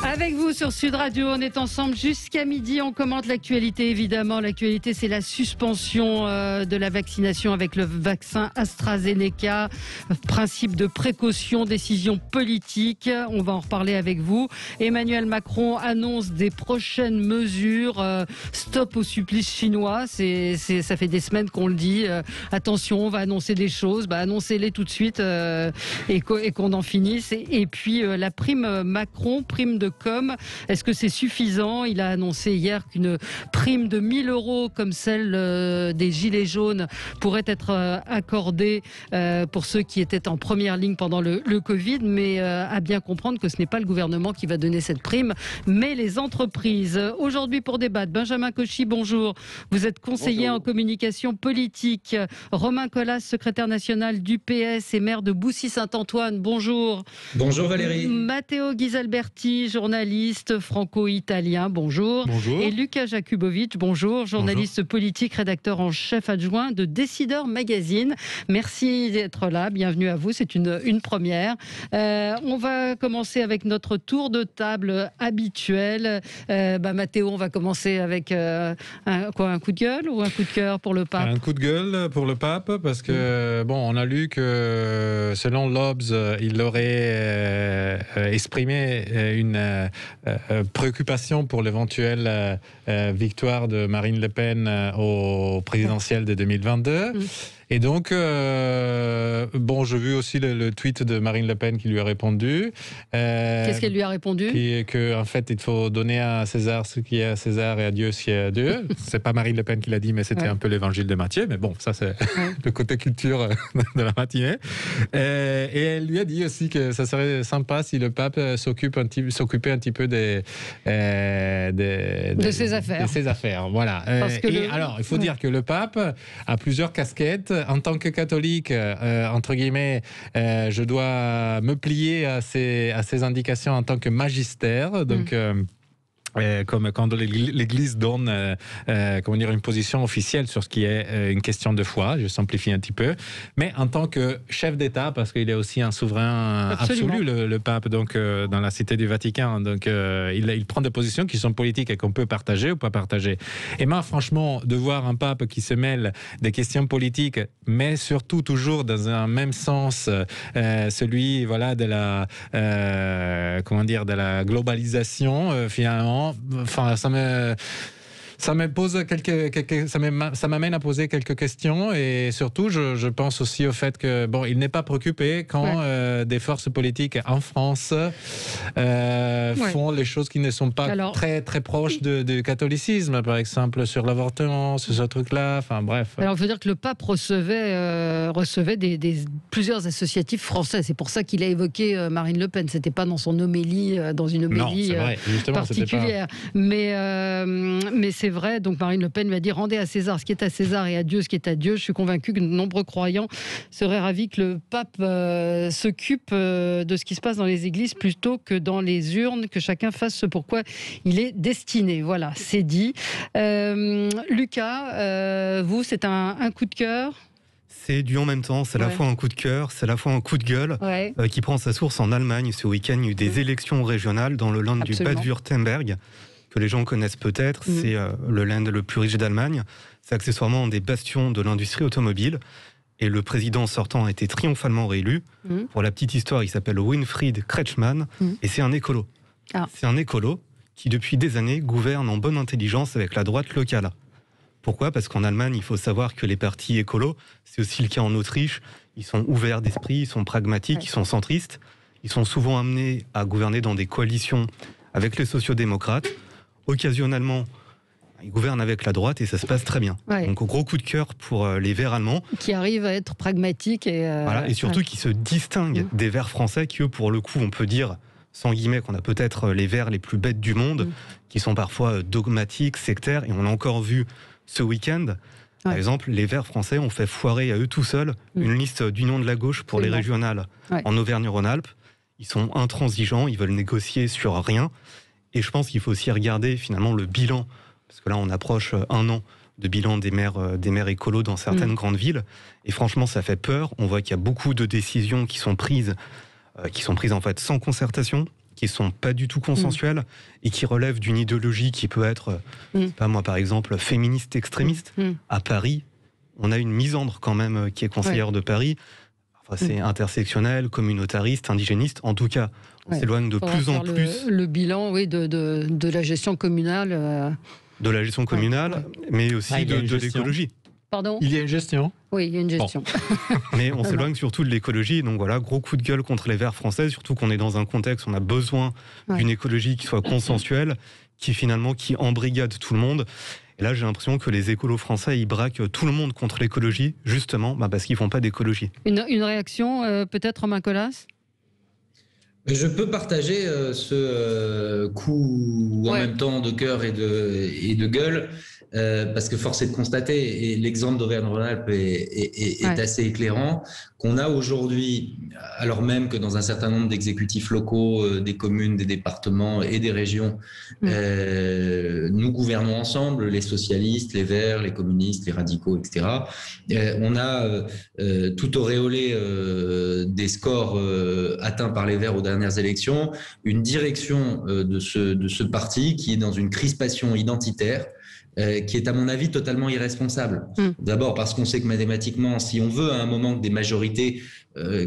Avec vous sur Sud Radio, on est ensemble jusqu'à midi. On commente l'actualité, évidemment. L'actualité, c'est la suspension de la vaccination avec le vaccin AstraZeneca. Principe de précaution, décision politique. On va en reparler avec vous. Emmanuel Macron annonce des prochaines mesures. Stop au supplice chinois. Ça fait des semaines qu'on le dit. Attention, on va annoncer des choses. Annoncez-les tout de suite et qu'on en finisse. Et puis la prime Macron, prime de com, est-ce que c'est suffisant? Il a annoncé hier qu'une prime de 1 000 € comme celle des Gilets jaunes pourrait être accordée pour ceux qui étaient en première ligne pendant le Covid, mais à bien comprendre que ce n'est pas le gouvernement qui va donner cette prime, mais les entreprises. Aujourd'hui, pour débattre, Benjamin Cauchy, bonjour. Vous êtes conseiller en communication politique. Romain Colas, secrétaire national du PS et maire de Boussy-Saint-Antoine, bonjour. Bonjour Valérie. Matteo Ghisalberti, journaliste franco-italien, bonjour. Bonjour. Et Lucas Jakubowicz, bonjour, journaliste politique, rédacteur en chef adjoint de Décideur Magazine. Merci d'être là, bienvenue à vous, c'est une première. On va commencer avec notre tour de table habituel. Matteo, on va commencer avec un coup de gueule ou un coup de cœur pour le pape? Un coup de gueule pour le pape, parce que, on a lu que selon l'Obs, il aurait exprimé une préoccupation pour l'éventuelle victoire de Marine Le Pen au présidentiel de 2022. Et donc, j'ai vu aussi le tweet de Marine Le Pen qui lui a répondu. Qu'est-ce qu'elle lui a répondu? En fait, il faut donner à César ce qui est à César et à Dieu ce qui est à Dieu. C'est pas Marine Le Pen qui l'a dit, mais c'était un peu l'évangile de Matthieu. Mais bon, ça c'est le côté culture de la matinée. Et elle lui a dit aussi que ça serait sympa si le pape s'occupait un petit peu de ses affaires. De ses affaires, voilà. Alors, il faut dire que le pape a plusieurs casquettes. En tant que catholique, entre guillemets, je dois me plier à ces indications en tant que magistère. Donc, comme quand l'Église donne une position officielle sur ce qui est une question de foi, je simplifie un petit peu, mais en tant que chef d'État, parce qu'il est aussi un souverain absolu, le pape, donc dans la cité du Vatican, donc il prend des positions qui sont politiques et qu'on peut partager ou pas partager. Et moi, franchement, de voir un pape qui se mêle des questions politiques, mais surtout toujours dans un même sens, celui de la globalisation, finalement. Enfin, ça m'amène à poser quelques questions, et surtout je pense aussi au fait que il n'est pas préoccupé quand des forces politiques en France font les choses qui ne sont pas très très proches du catholicisme, par exemple sur l'avortement, sur ce truc-là. Enfin bref. Alors il faut dire que le pape recevait plusieurs associatifs français. C'est pour ça qu'il a évoqué Marine Le Pen. C'était pas dans son homélie, dans une homélie particulière. Mais c'est vrai, donc Marine Le Pen va dire rendez à César ce qui est à César et à Dieu ce qui est à Dieu. Je suis convaincu que de nombreux croyants seraient ravis que le pape s'occupe de ce qui se passe dans les églises plutôt que dans les urnes, que chacun fasse ce pourquoi il est destiné. Voilà, c'est dit. Lucas, vous, c'est un coup de cœur? C'est du en même temps, c'est à la fois un coup de cœur, c'est à la fois un coup de gueule qui prend sa source en Allemagne. Ce week-end, il y a eu des élections régionales dans le land du Bade-Württemberg, que les gens connaissent peut-être. C'est le land le plus riche d'Allemagne. C'est accessoirement un des bastions de l'industrie automobile. Et le président sortant a été triomphalement réélu. Pour la petite histoire, il s'appelle Winfried Kretschmann et c'est un écolo. C'est un écolo qui, depuis des années, gouverne en bonne intelligence avec la droite locale. Pourquoi ? Parce qu'en Allemagne, il faut savoir que les partis écolos, c'est aussi le cas en Autriche, ils sont ouverts d'esprit, ils sont pragmatiques, ils sont centristes. Ils sont souvent amenés à gouverner dans des coalitions avec les sociodémocrates. Occasionnellement, ils gouvernent avec la droite et ça se passe très bien. Donc, gros coup de cœur pour les Verts allemands. Qui arrivent à être pragmatiques. Et surtout qui se distinguent des Verts français qui, eux, pour le coup, on peut dire, sans guillemets, qu'on a peut-être les Verts les plus bêtes du monde, qui sont parfois dogmatiques, sectaires. Et on l'a encore vu ce week-end. Par exemple, les Verts français ont fait foirer à eux tout seuls une liste d'union de la gauche pour les régionales en Auvergne-Rhône-Alpes. Ils sont intransigeants, ils veulent négocier sur rien. Et je pense qu'il faut aussi regarder finalement le bilan, parce que là on approche 1 an de bilan des maires écolos dans certaines grandes villes. Et franchement, ça fait peur. On voit qu'il y a beaucoup de décisions qui sont prises en fait sans concertation, qui qui sont pas du tout consensuelles et qui relèvent d'une idéologie qui peut être, pas moi par exemple, féministe extrémiste. À Paris, on a une misandre quand même qui est conseillère de Paris. Enfin, c'est intersectionnel, communautariste, indigéniste. En tout cas, on s'éloigne de plus en plus. Le bilan, de la gestion communale. De la gestion communale, mais aussi de l'écologie. Pardon ? Il y a une gestion. Oui, il y a une gestion. Bon. Mais on s'éloigne surtout de l'écologie. Donc voilà, gros coup de gueule contre les Verts français, surtout qu'on est dans un contexte où on a besoin d'une écologie qui soit consensuelle, qui embrigade tout le monde. Et là, j'ai l'impression que les écolos français, ils braquent tout le monde contre l'écologie, justement, parce qu'ils font pas d'écologie. Une réaction, peut-être, Romain Colas ? Je peux partager ce coup en même temps de cœur et de gueule, parce que force est de constater, et l'exemple d'Auvergne-Rhône-Alpes est assez éclairant, qu'on a aujourd'hui, alors même que dans un certain nombre d'exécutifs locaux, des communes, des départements et des régions, nous gouvernons ensemble, les socialistes, les verts, les communistes, les radicaux, etc. On a tout auréolé des scores atteints par les verts aux dernières élections, une direction de ce parti qui est dans une crispation identitaire, qui est à mon avis totalement irresponsable. D'abord parce qu'on sait que mathématiquement, si on veut à un moment que des majorités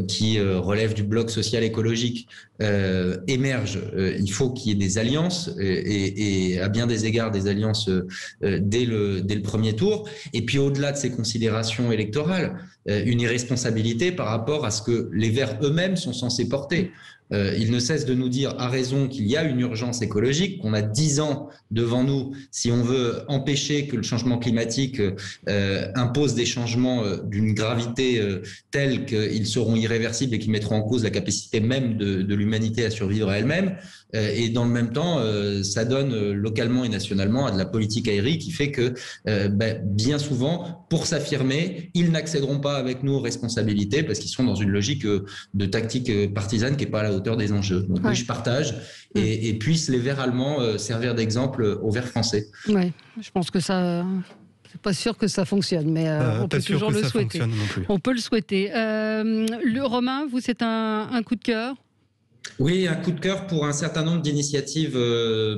qui relèvent du bloc social écologique émergent, il faut qu'il y ait des alliances et à bien des égards des alliances dès le premier tour. Et puis au-delà de ces considérations électorales, une irresponsabilité par rapport à ce que les Verts eux-mêmes sont censés porter. Ils ne cessent de nous dire à raison qu'il y a une urgence écologique, qu'on a 10 ans devant nous si on veut empêcher que le changement climatique impose des changements d'une gravité telle qu'ils seront irréversibles et qui mettront en cause la capacité même de l'humanité à survivre à elle-même. Et dans le même temps, ça donne localement et nationalement à de la politique aérienne qui fait que bien souvent, pour s'affirmer, ils n'accéderont pas avec nous aux responsabilités parce qu'ils sont dans une logique de tactique partisane qui n'est pas à la hauteur des enjeux. Donc oui, je partage et puissent les Verts allemands servir d'exemple aux Verts français. Oui, je pense que ça... C'est pas sûr que ça fonctionne, mais on peut toujours le souhaiter. On peut le souhaiter. Le Romain, vous, c'est un coup de cœur ? Oui, un coup de cœur pour un certain nombre d'initiatives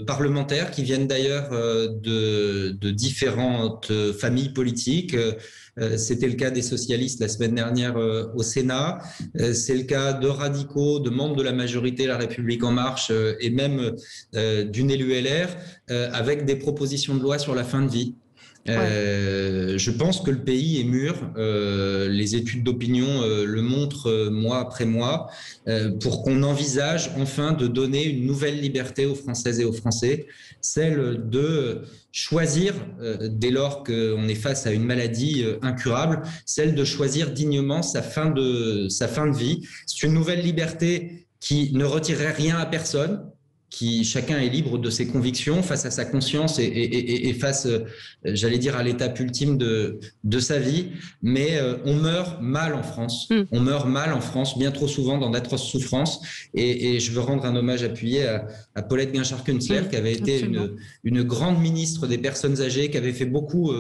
parlementaires qui viennent d'ailleurs de différentes familles politiques. C'était le cas des socialistes la semaine dernière au Sénat. C'est le cas de radicaux, de membres de la majorité La République En Marche et même d'une élue LR avec des propositions de loi sur la fin de vie. Je pense que le pays est mûr, les études d'opinion le montrent mois après mois, pour qu'on envisage enfin de donner une nouvelle liberté aux Françaises et aux Français, celle de choisir, dès lors qu'on est face à une maladie incurable, celle de choisir dignement sa fin de vie. C'est une nouvelle liberté qui ne retirerait rien à personne, qui chacun est libre de ses convictions face à sa conscience et face, j'allais dire, à l'étape ultime de sa vie. Mais on meurt mal en France. On meurt mal en France, bien trop souvent dans d'atroces souffrances. Et je veux rendre un hommage appuyé à Paulette Guinchard-Kunstler, qui avait été une grande ministre des personnes âgées, qui avait fait beaucoup,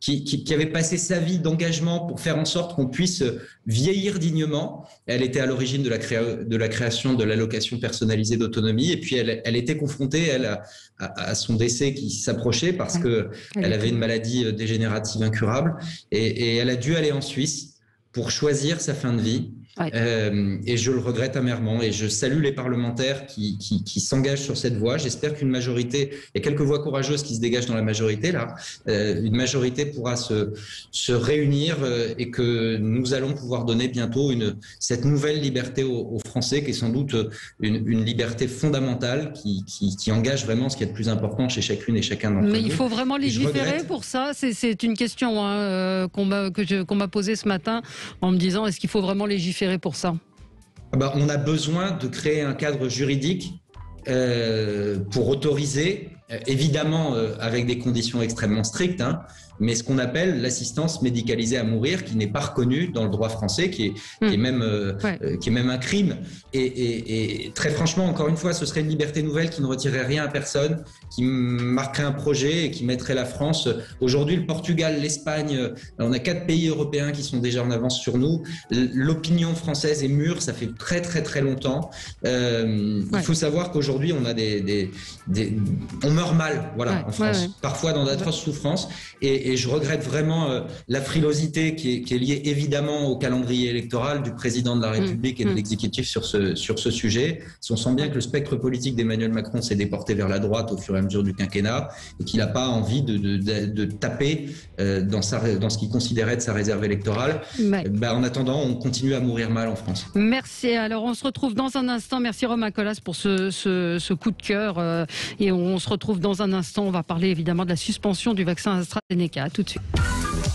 qui avait passé sa vie d'engagement pour faire en sorte qu'on puisse vieillir dignement. Elle était à l'origine de la création de l'allocation personnalisée d'autonomie. Et puis, elle était confrontée, à son décès qui s'approchait parce qu'elle avait une maladie dégénérative incurable. Et elle a dû aller en Suisse pour choisir sa fin de vie. Et je le regrette amèrement. Et je salue les parlementaires qui s'engagent sur cette voie. J'espère qu'une majorité, il y a quelques voix courageuses qui se dégagent dans la majorité là, une majorité pourra se réunir et que nous allons pouvoir donner bientôt cette nouvelle liberté aux Français, qui est sans doute une liberté fondamentale qui engage vraiment ce qui est le plus important chez chacune et chacun d'entre nous. Mais il faut vraiment légiférer pour ça. C'est une question qu'on m'a posée ce matin en me disant, est-ce qu'il faut vraiment légiférer pour ça? On a besoin de créer un cadre juridique pour autoriser évidemment avec des conditions extrêmement strictes, hein, mais ce qu'on appelle l'assistance médicalisée à mourir, qui n'est pas reconnue dans le droit français, qui est même un crime. Et très franchement, encore une fois, ce serait une liberté nouvelle qui ne retirerait rien à personne, qui marquerait un projet et qui mettrait la France. Aujourd'hui, le Portugal, l'Espagne, on a 4 pays européens qui sont déjà en avance sur nous. L'opinion française est mûre, ça fait très très très longtemps. Il faut savoir qu'aujourd'hui, on a on meurt mal, voilà, en France, parfois dans d'atroces souffrances. Et je regrette vraiment la frilosité qui est liée évidemment au calendrier électoral du président de la République et de l'exécutif sur ce sujet. On sent bien que le spectre politique d'Emmanuel Macron s'est déporté vers la droite au fur et à mesure du quinquennat et qu'il n'a pas envie de taper dans ce qu'il considérait de sa réserve électorale. En attendant, on continue à mourir mal en France. Merci. Alors on se retrouve dans un instant. Merci Romain Colas pour ce coup de cœur. Et on se retrouve dans un instant. On va parler évidemment de la suspension du vaccin AstraZeneca. À tout de suite.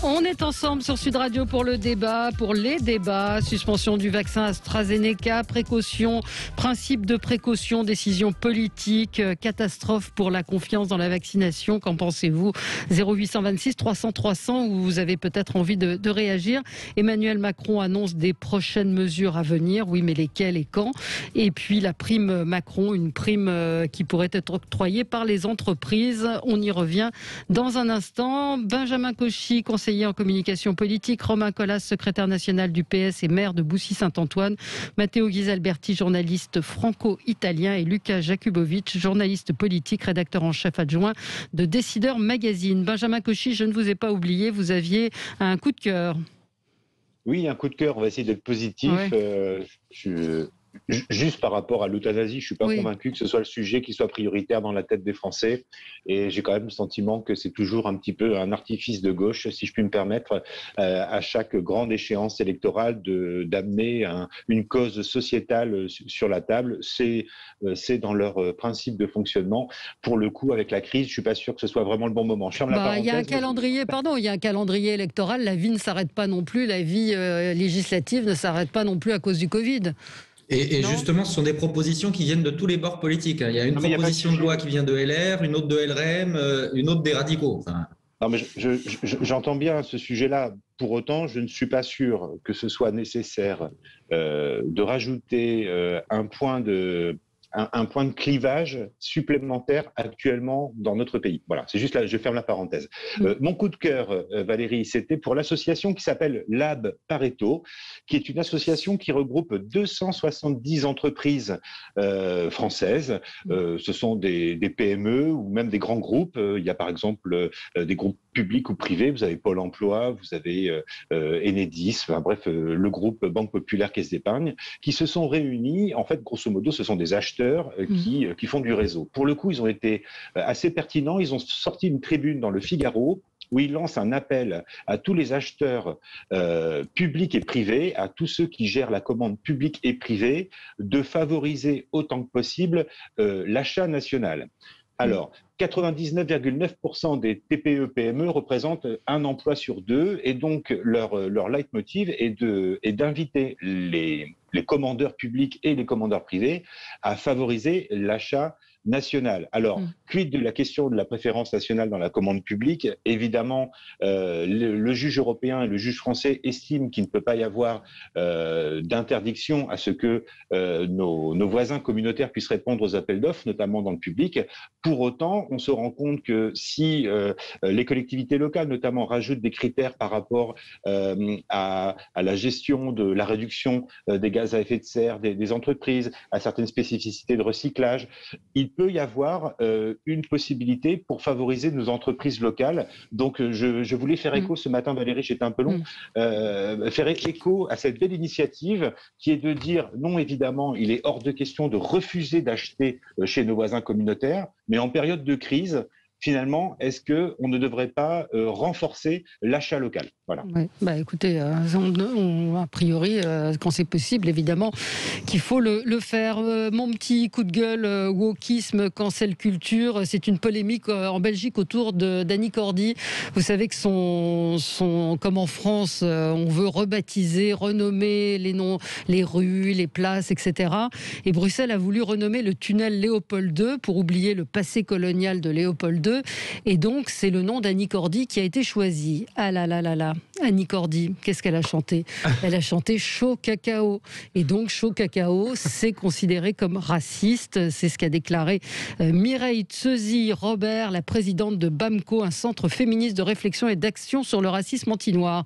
On est ensemble sur Sud Radio pour les débats, suspension du vaccin AstraZeneca, précaution, principe de précaution, décision politique, catastrophe pour la confiance dans la vaccination. Qu'en pensez-vous? 0826 300 300, où vous avez peut-être envie de réagir. Emmanuel Macron annonce des prochaines mesures à venir. Oui, mais lesquelles et quand? Et puis la prime Macron, une prime qui pourrait être octroyée par les entreprises. On y revient dans un instant. Benjamin Cauchy, conseiller en communication politique, Romain Colas, secrétaire national du PS et maire de Boussy-Saint-Antoine, Matteo Ghisalberti, journaliste franco-italien, et Lucas Jakubovic, journaliste politique, rédacteur en chef adjoint de Décideur Magazine. Benjamin Cauchy, je ne vous ai pas oublié, vous aviez un coup de cœur. Oui, un coup de cœur, on va essayer d'être positif. Juste par rapport à l'euthanasie, je ne suis pas convaincu que ce soit le sujet qui soit prioritaire dans la tête des Français. Et j'ai quand même le sentiment que c'est toujours un petit peu un artifice de gauche, si je puis me permettre, à chaque grande échéance électorale d'amener une cause sociétale sur la table. C'est dans leur principe de fonctionnement. Pour le coup, avec la crise, je ne suis pas sûr que ce soit vraiment le bon moment. Je ferme la parenthèse. Il y a un calendrier électoral. La vie ne s'arrête pas non plus. La vie législative ne s'arrête pas non plus à cause du Covid. Et justement, ce sont des propositions qui viennent de tous les bords politiques. Il y a une proposition de loi qui vient de LR, une autre de LRM, une autre des radicaux. Non, mais j'entends bien ce sujet-là. Pour autant, je ne suis pas sûr que ce soit nécessaire de rajouter un point de clivage supplémentaire actuellement dans notre pays. Voilà, c'est juste là, je ferme la parenthèse. Mon coup de cœur, Valérie, c'était pour l'association qui s'appelle Lab Pareto, qui est une association qui regroupe 270 entreprises françaises. Ce sont des PME ou même des grands groupes. Il y a par exemple des groupes publics ou privés. Vous avez Pôle emploi, vous avez Enedis, le groupe Banque Populaire Caisse d'Épargne, qui se sont réunis. En fait, grosso modo, ce sont des acheteurs qui font du réseau. Pour le coup, ils ont été assez pertinents. Ils ont sorti une tribune dans le Figaro où ils lancent un appel à tous les acheteurs publics et privés, à tous ceux qui gèrent la commande publique et privée, de favoriser autant que possible l'achat national. Alors, 99,9% des TPE-PME représentent un emploi sur deux, et donc leur leitmotiv est d'inviter les commandeurs publics et les commandeurs privés à favoriser l'achat national. Alors, quid de la question de la préférence nationale dans la commande publique? Évidemment, le juge européen et le juge français estiment qu'il ne peut pas y avoir d'interdiction à ce que nos voisins communautaires puissent répondre aux appels d'offres, notamment dans le public. Pour autant, on se rend compte que si les collectivités locales, notamment, rajoutent des critères par rapport à la gestion de la réduction des gaz à effet de serre des entreprises, à certaines spécificités de recyclage, il peut y avoir une possibilité pour favoriser nos entreprises locales. Donc, je voulais faire écho ce matin, Valérie, j'étais un peu long, faire écho à cette belle initiative qui est de dire, non, évidemment, il est hors de question de refuser d'acheter chez nos voisins communautaires, mais en période de crise, finalement, est-ce qu'on ne devrait pas renforcer l'achat local? Voilà. Ouais. Écoutez, a priori, quand c'est possible, évidemment, qu'il faut le faire. Mon petit coup de gueule, wokisme, cancel culture, c'est une polémique en Belgique autour d'Annie Cordy. Vous savez que comme en France, on veut rebaptiser, renommer les noms, les rues, les places, etc. Et Bruxelles a voulu renommer le tunnel Léopold II pour oublier le passé colonial de Léopold II. Et donc, c'est le nom d'Annie Cordy qui a été choisi. Ah là là là là. Annie Cordy, qu'est-ce qu'elle a chanté? Elle a chanté Chaud Cacao. Et donc, Chaud Cacao, c'est considéré comme raciste. C'est ce qu'a déclaré Mireille Tseuzy-Robert, la présidente de BAMCO, un centre féministe de réflexion et d'action sur le racisme anti-noir.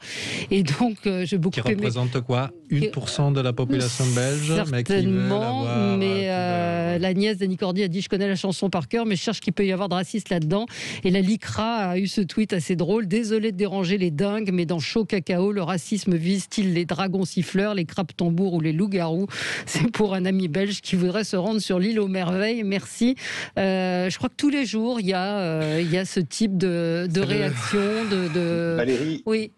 Et donc, j'ai beaucoup aimé. Qui représente quoi? 1% de la population belge? Certainement, mais la nièce d'Annie Cordy a dit « Je connais la chanson par cœur, mais je cherche qu'il peut y avoir de raciste là-dedans ». Et la LICRA a eu ce tweet assez drôle. « Désolé de déranger les dingues, mais dans Chaud Cacao, le racisme vise-t-il les dragons siffleurs, les crapes tambours ou les loups-garous ?» C'est pour un ami belge qui voudrait se rendre sur l'île aux merveilles. Merci. Je crois que tous les jours, il y a ce type de réaction. Valérie, oui.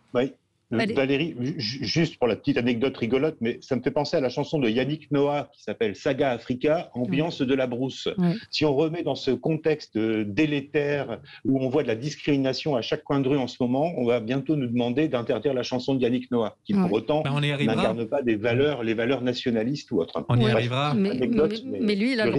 Valérie, juste pour la petite anecdote rigolote, mais ça me fait penser à la chanson de Yannick Noah qui s'appelle Saga Africa, ambiance de la brousse. Si on remet dans ce contexte délétère où on voit de la discrimination à chaque coin de rue en ce moment, on va bientôt nous demander d'interdire la chanson de Yannick Noah, qui pour autant n'incarne pas les valeurs nationalistes ou autres. On y arrivera. Mais lui, il a le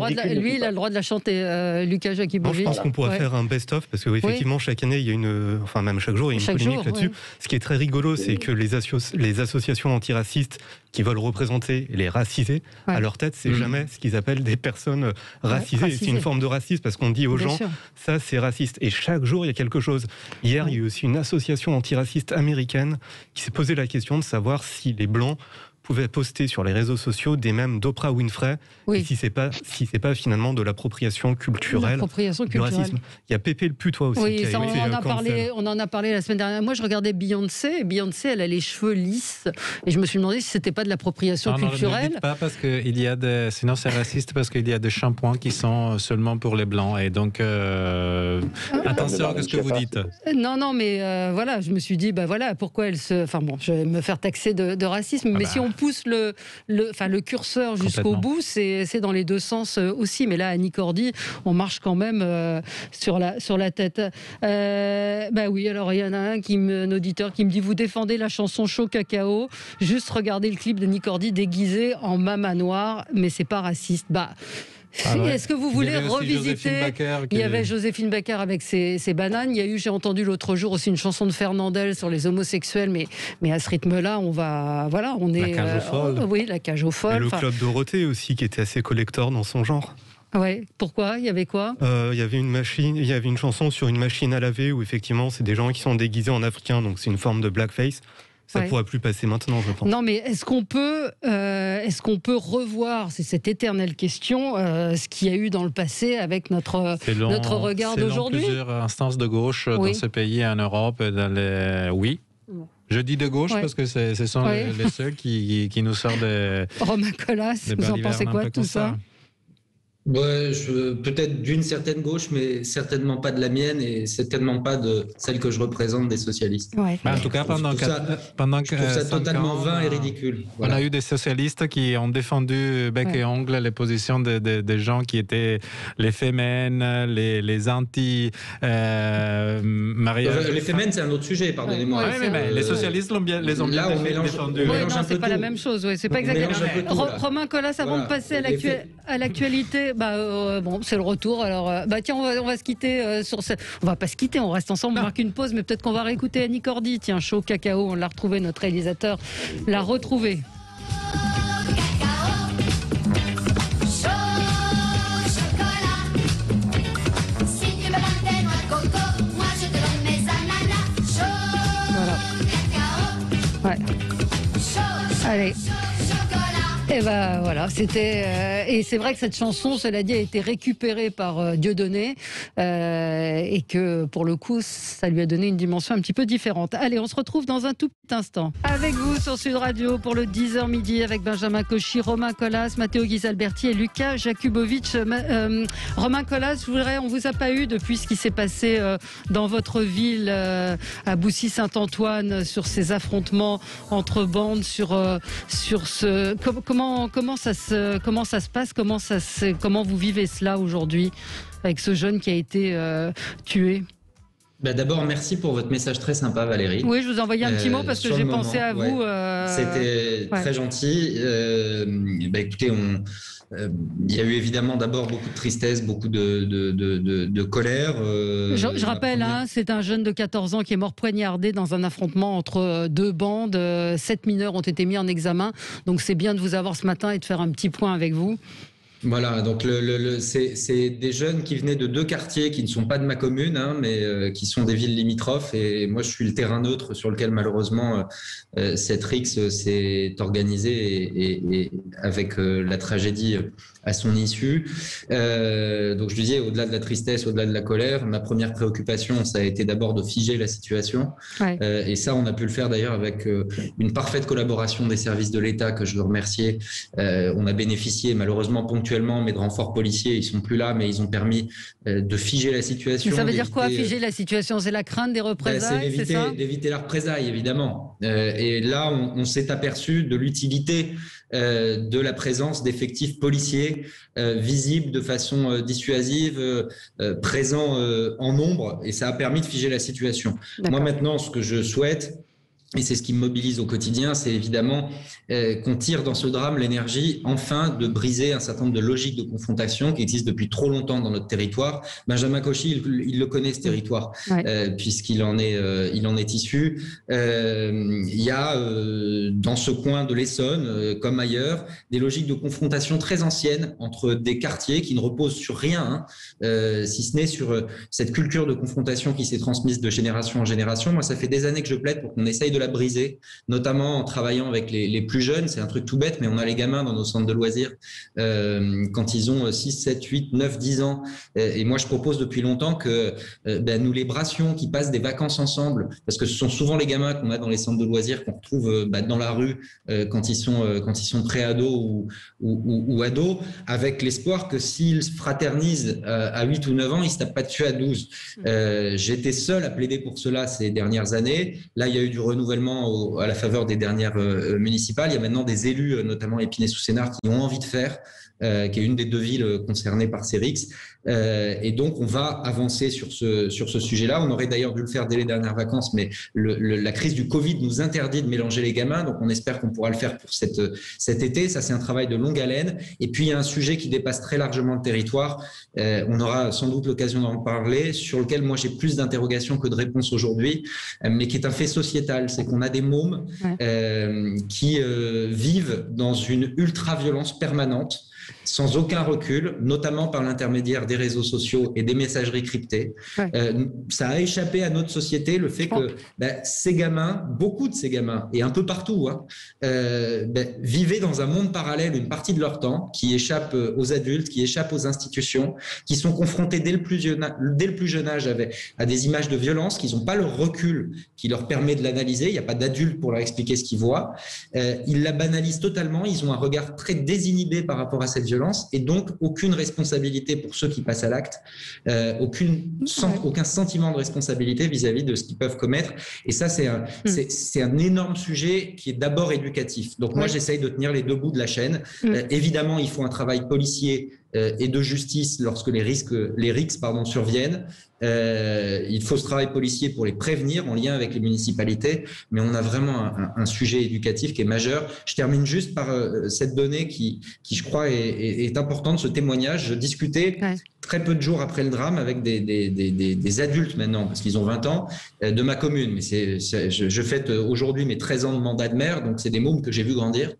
droit de la chanter, Lucas Jakibovic. Je pense qu'on pourrait faire un best-of, parce qu'effectivement, chaque année, il y a même chaque jour, il y a une polémique là-dessus. Ce qui est très rigolo, c'est que les associations antiracistes qui veulent représenter les racisés, à leur tête, c'est jamais ce qu'ils appellent des personnes racisées. C'est une forme de racisme, parce qu'on dit aux gens, ça c'est raciste. Et chaque jour, il y a quelque chose. Hier, il y a eu aussi une association antiraciste américaine qui s'est posé la question de savoir si les Blancs pouvaient poster sur les réseaux sociaux des mèmes d'Oprah Winfrey, et si c'est pas finalement de l'appropriation culturelle, du racisme. Il y a Pépé le Putois aussi. Oui, ça, on en a parlé la semaine dernière. Moi, je regardais Beyoncé, et Beyoncé, elle a les cheveux lisses, et je me suis demandé si c'était pas de l'appropriation culturelle. Ne dites pas, parce que sinon c'est raciste, parce qu'il y a des shampoings qui sont seulement pour les blancs, et donc attention à ce que vous dites. Non, mais voilà, je me suis dit, pourquoi elle se... Enfin bon, je vais me faire taxer de racisme, mais si on pousse le curseur jusqu'au bout, c'est dans les deux sens aussi. Mais là, Annie Cordy, on marche quand même sur la tête. Oui, alors il y en a un auditeur qui me dit: vous défendez la chanson Chaud Cacao, juste regardez le clip d'Annie Cordy déguisée en mama noire, mais c'est pas raciste. Est-ce que vous voulez revisiter? Il y avait Joséphine Baker avec ses bananes. Il y a eu, j'ai entendu l'autre jour aussi une chanson de Fernandel sur les homosexuels, mais à ce rythme-là, on est... La cage aux folles. Oui, la cage aux folles. Et le Club Dorothée aussi, qui était assez collector dans son genre. Ouais. Pourquoi? Il y avait quoi? Il y avait une chanson sur une machine à laver où effectivement, c'est des gens qui sont déguisés en africains, donc c'est une forme de blackface. Ça ne pourra plus passer maintenant, je pense. Non, mais est-ce qu'on peut revoir, c'est cette éternelle question, ce qu'il y a eu dans le passé avec notre regard d'aujourd'hui? Plusieurs instances de gauche dans ce pays, en Europe, Oui. Je dis de gauche parce que ce sont les seuls qui nous sortent des... Romain Colas, vous en pensez quoi de tout ça? Peut-être d'une certaine gauche, mais certainement pas de la mienne et certainement pas de celle que je représente des socialistes. En tout cas, pendant je trouve ça totalement vain et ridicule. Voilà. On a eu des socialistes qui ont défendu bec et ongle les positions des gens qui étaient les fémènes, les anti mariage. Les fémènes, c'est un autre sujet, pardonnez-moi. Mais les socialistes les ont bien défendus. C'est pas la même chose. C'est pas exactement. Romain Colas, avant de passer à l'actualité. C'est le retour. Alors, tiens, on va se quitter sur cette... On va pas se quitter, on reste ensemble, on marque une pause, mais peut-être qu'on va réécouter Annie Cordy. Tiens, Chaud Cacao, on l'a retrouvé, notre réalisateur l'a retrouvé. Voilà. Ouais. Allez. Et ben voilà, c'était et c'est vrai que cette chanson, cela dit, a été récupérée par Dieudonné et que pour le coup, ça lui a donné une dimension un petit peu différente. Allez, on se retrouve dans un tout petit instant avec vous sur Sud Radio pour le 10h midi avec Benjamin Cauchy, Romain Colas, Matteo Ghisalberti et Lucas Jakubowicz. Romain Colas, on vous a pas eu depuis ce qui s'est passé dans votre ville à Boussy-Saint-Antoine sur ces affrontements entre bandes, sur ce comment ça se passe, comment vous vivez cela aujourd'hui avec ce jeune qui a été tué? D'abord, merci pour votre message très sympa, Valérie. Oui, je vous ai envoyé un petit mot parce que j'ai pensé à vous. C'était très gentil. Écoutez, il y a eu évidemment d'abord beaucoup de tristesse, beaucoup de colère. Je rappelle, c'est un jeune de 14 ans qui est mort poignardé dans un affrontement entre deux bandes. 7 mineurs ont été mis en examen. Donc c'est bien de vous avoir ce matin et de faire un petit point avec vous. Voilà, donc c'est des jeunes qui venaient de 2 quartiers qui ne sont pas de ma commune, mais qui sont des villes limitrophes. Et moi, je suis le terrain neutre sur lequel malheureusement cette rixe s'est organisée et avec la tragédie à son issue. Donc je disais, au-delà de la tristesse, au-delà de la colère, ma première préoccupation, ça a été d'abord de figer la situation. Ouais. Et ça, on a pu le faire d'ailleurs avec une parfaite collaboration des services de l'État que je veux remercier. On a bénéficié malheureusement ponctuellement, mais de renforts policiers, ils sont plus là, mais ils ont permis de figer la situation. Mais ça veut dire quoi, figer la situation? C'est la crainte des représailles, c'est ça? D'éviter la représaille, évidemment. Et là, on s'est aperçu de l'utilité de la présence d'effectifs policiers visibles de façon dissuasive, présents en nombre, et ça a permis de figer la situation. Moi, maintenant, ce que je souhaite, et c'est ce qui me mobilise au quotidien, c'est évidemment qu'on tire dans ce drame l'énergie, enfin, de briser un certain nombre de logiques de confrontation qui existent depuis trop longtemps dans notre territoire. Benjamin Cauchy, il le connaît, ce territoire, puisqu'il en est issu. Il y a dans ce coin de l'Essonne, comme ailleurs, des logiques de confrontation très anciennes entre des quartiers qui ne reposent sur rien, si ce n'est sur cette culture de confrontation qui s'est transmise de génération en génération. Moi, ça fait des années que je plaide pour qu'on essaye de la briser, notamment en travaillant avec les plus jeunes. C'est un truc tout bête, mais on a les gamins dans nos centres de loisirs quand ils ont 6, 7, 8, 9, 10 ans. Et moi, je propose depuis longtemps que nous les brassions, qui passent des vacances ensemble, parce que ce sont souvent les gamins qu'on a dans les centres de loisirs, qu'on retrouve dans la rue quand ils sont pré-ados ou ados, avec l'espoir que s'ils fraternisent à 8 ou 9 ans, ils ne se tapent pas dessus à 12. J'étais seul à plaider pour cela ces dernières années. Là, il y a eu du renouvellement à la faveur des dernières municipales. Il y a maintenant des élus, notamment Épinay-sous-Sénart, qui ont envie de faire, qui est une des 2 villes concernées par ces rixes. Et donc, on va avancer sur ce sujet-là. On aurait d'ailleurs dû le faire dès les dernières vacances, mais la crise du Covid nous interdit de mélanger les gamins. Donc, on espère qu'on pourra le faire pour cet été. Ça, c'est un travail de longue haleine. Et puis, il y a un sujet qui dépasse très largement le territoire. On aura sans doute l'occasion d'en parler, sur lequel moi, j'ai plus d'interrogations que de réponses aujourd'hui, mais qui est un fait sociétal. C'est qu'on a des mômes qui vivent dans une ultra-violence permanente, sans aucun recul, notamment par l'intermédiaire des réseaux sociaux et des messageries cryptées. Ça a échappé à notre société, le fait que ces gamins, beaucoup de ces gamins, et un peu partout, vivaient dans un monde parallèle une partie de leur temps, qui échappe aux adultes, qui échappe aux institutions, qui sont confrontés dès le plus jeune âge à des images de violence, qu'ils n'ont pas le recul qui leur permet de l'analyser. Il n'y a pas d'adulte pour leur expliquer ce qu'ils voient. Ils la banalisent totalement. Ils ont un regard très désinhibé par rapport à cette violence, et donc aucune responsabilité pour ceux qui passent à l'acte, aucun sentiment de responsabilité vis-à-vis de ce qu'ils peuvent commettre. Et ça, c'est un énorme sujet qui est d'abord éducatif. Donc moi, j'essaye de tenir les 2 bouts de la chaîne. Évidemment, il faut un travail policier et de justice lorsque les rixes surviennent. Il faut ce travail policier pour les prévenir en lien avec les municipalités, mais on a vraiment un sujet éducatif qui est majeur. Je termine juste par cette donnée qui je crois est importante, ce témoignage. Je discutais très peu de jours après le drame avec des adultes maintenant, parce qu'ils ont 20 ans, de ma commune. Mais je fête aujourd'hui mes 13 ans de mandat de maire, donc c'est des mômes que j'ai vu grandir.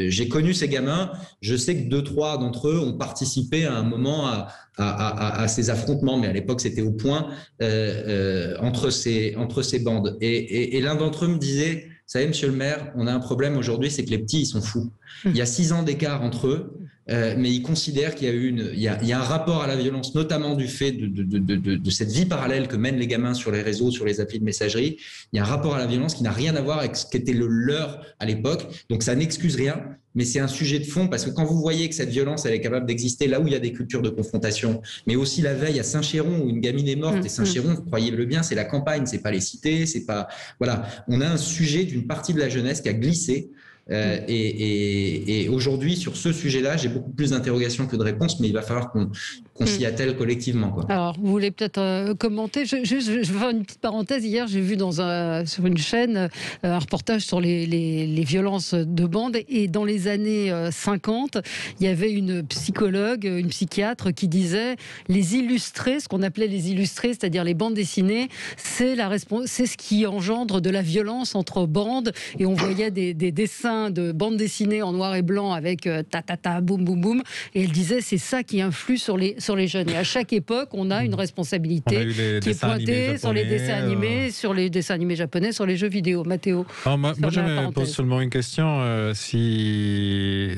J'ai connu ces gamins. Je sais que 2-3 d'entre eux ont participé à un moment à ces affrontements, mais à l'époque c'était au point entre ces bandes. Et l'un d'entre eux me disait: savez, monsieur le maire, on a un problème aujourd'hui, c'est que les petits, ils sont fous. Il y a 6 ans d'écart entre eux. Mais ils considèrent qu'il y a un rapport à la violence, notamment du fait de cette vie parallèle que mènent les gamins sur les réseaux, sur les applis de messagerie. Il y a un rapport à la violence qui n'a rien à voir avec ce qu'était le leur à l'époque. Donc ça n'excuse rien, mais c'est un sujet de fond parce que quand vous voyez que cette violence, elle est capable d'exister là où il y a des cultures de confrontation, mais aussi la veille à Saint-Chéron où une gamine est morte, et Saint-Chéron, croyez-le bien, c'est la campagne, c'est pas les cités, c'est pas, voilà. On a un sujet d'une partie de la jeunesse qui a glissé. Et aujourd'hui, sur ce sujet-là, j'ai beaucoup plus d'interrogations que de réponses, mais il va falloir qu'on s'y attelle collectivement, quoi. Alors, vous voulez peut-être commenter. Je vais faire une petite parenthèse. Hier, j'ai vu sur une chaîne un reportage sur les violences de bande. Et dans les années 50, il y avait une psychologue, une psychiatre qui disait les illustrés, ce qu'on appelait les illustrés, c'est-à-dire les bandes dessinées, c'est ce qui engendre de la violence entre bandes. Et on voyait des dessins de bande dessinée en noir et blanc avec ta boum boum boum, et elle disait c'est ça qui influe sur les jeunes, et à chaque époque on a une responsabilité qui est pointée sur les dessins animés, sur les dessins animés japonais, sur les jeux vidéo. Mathéo, moi je me pose seulement une question, si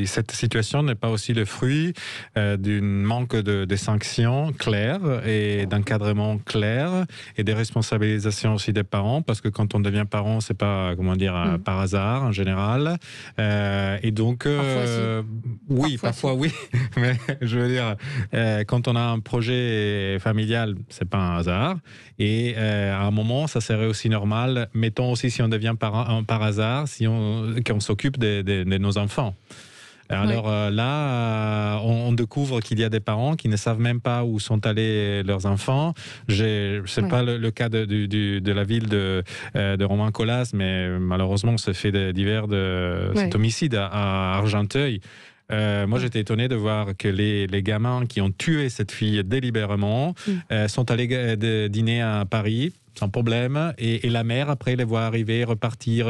cette situation n'est pas aussi le fruit d'un manque de sanctions claires et d'encadrement clair et des responsabilisations aussi des parents, parce que quand on devient parent, c'est pas par hasard en général. Et donc, parfois oui, mais je veux dire, quand on a un projet familial, c'est pas un hasard. Et à un moment, ça serait aussi normal, mettons aussi si on devient parent par hasard, qu'on s'occupe de nos enfants. Alors là, on découvre qu'il y a des parents qui ne savent même pas où sont allés leurs enfants. Ce n'est pas le cas de la ville de Romain Colas, mais malheureusement, ce fait divers de cet homicide à Argenteuil. Moi, j'étais étonné de voir que les gamins qui ont tué cette fille délibérément sont allés dîner à Paris sans problème, et la mère, après, les voit arriver, repartir.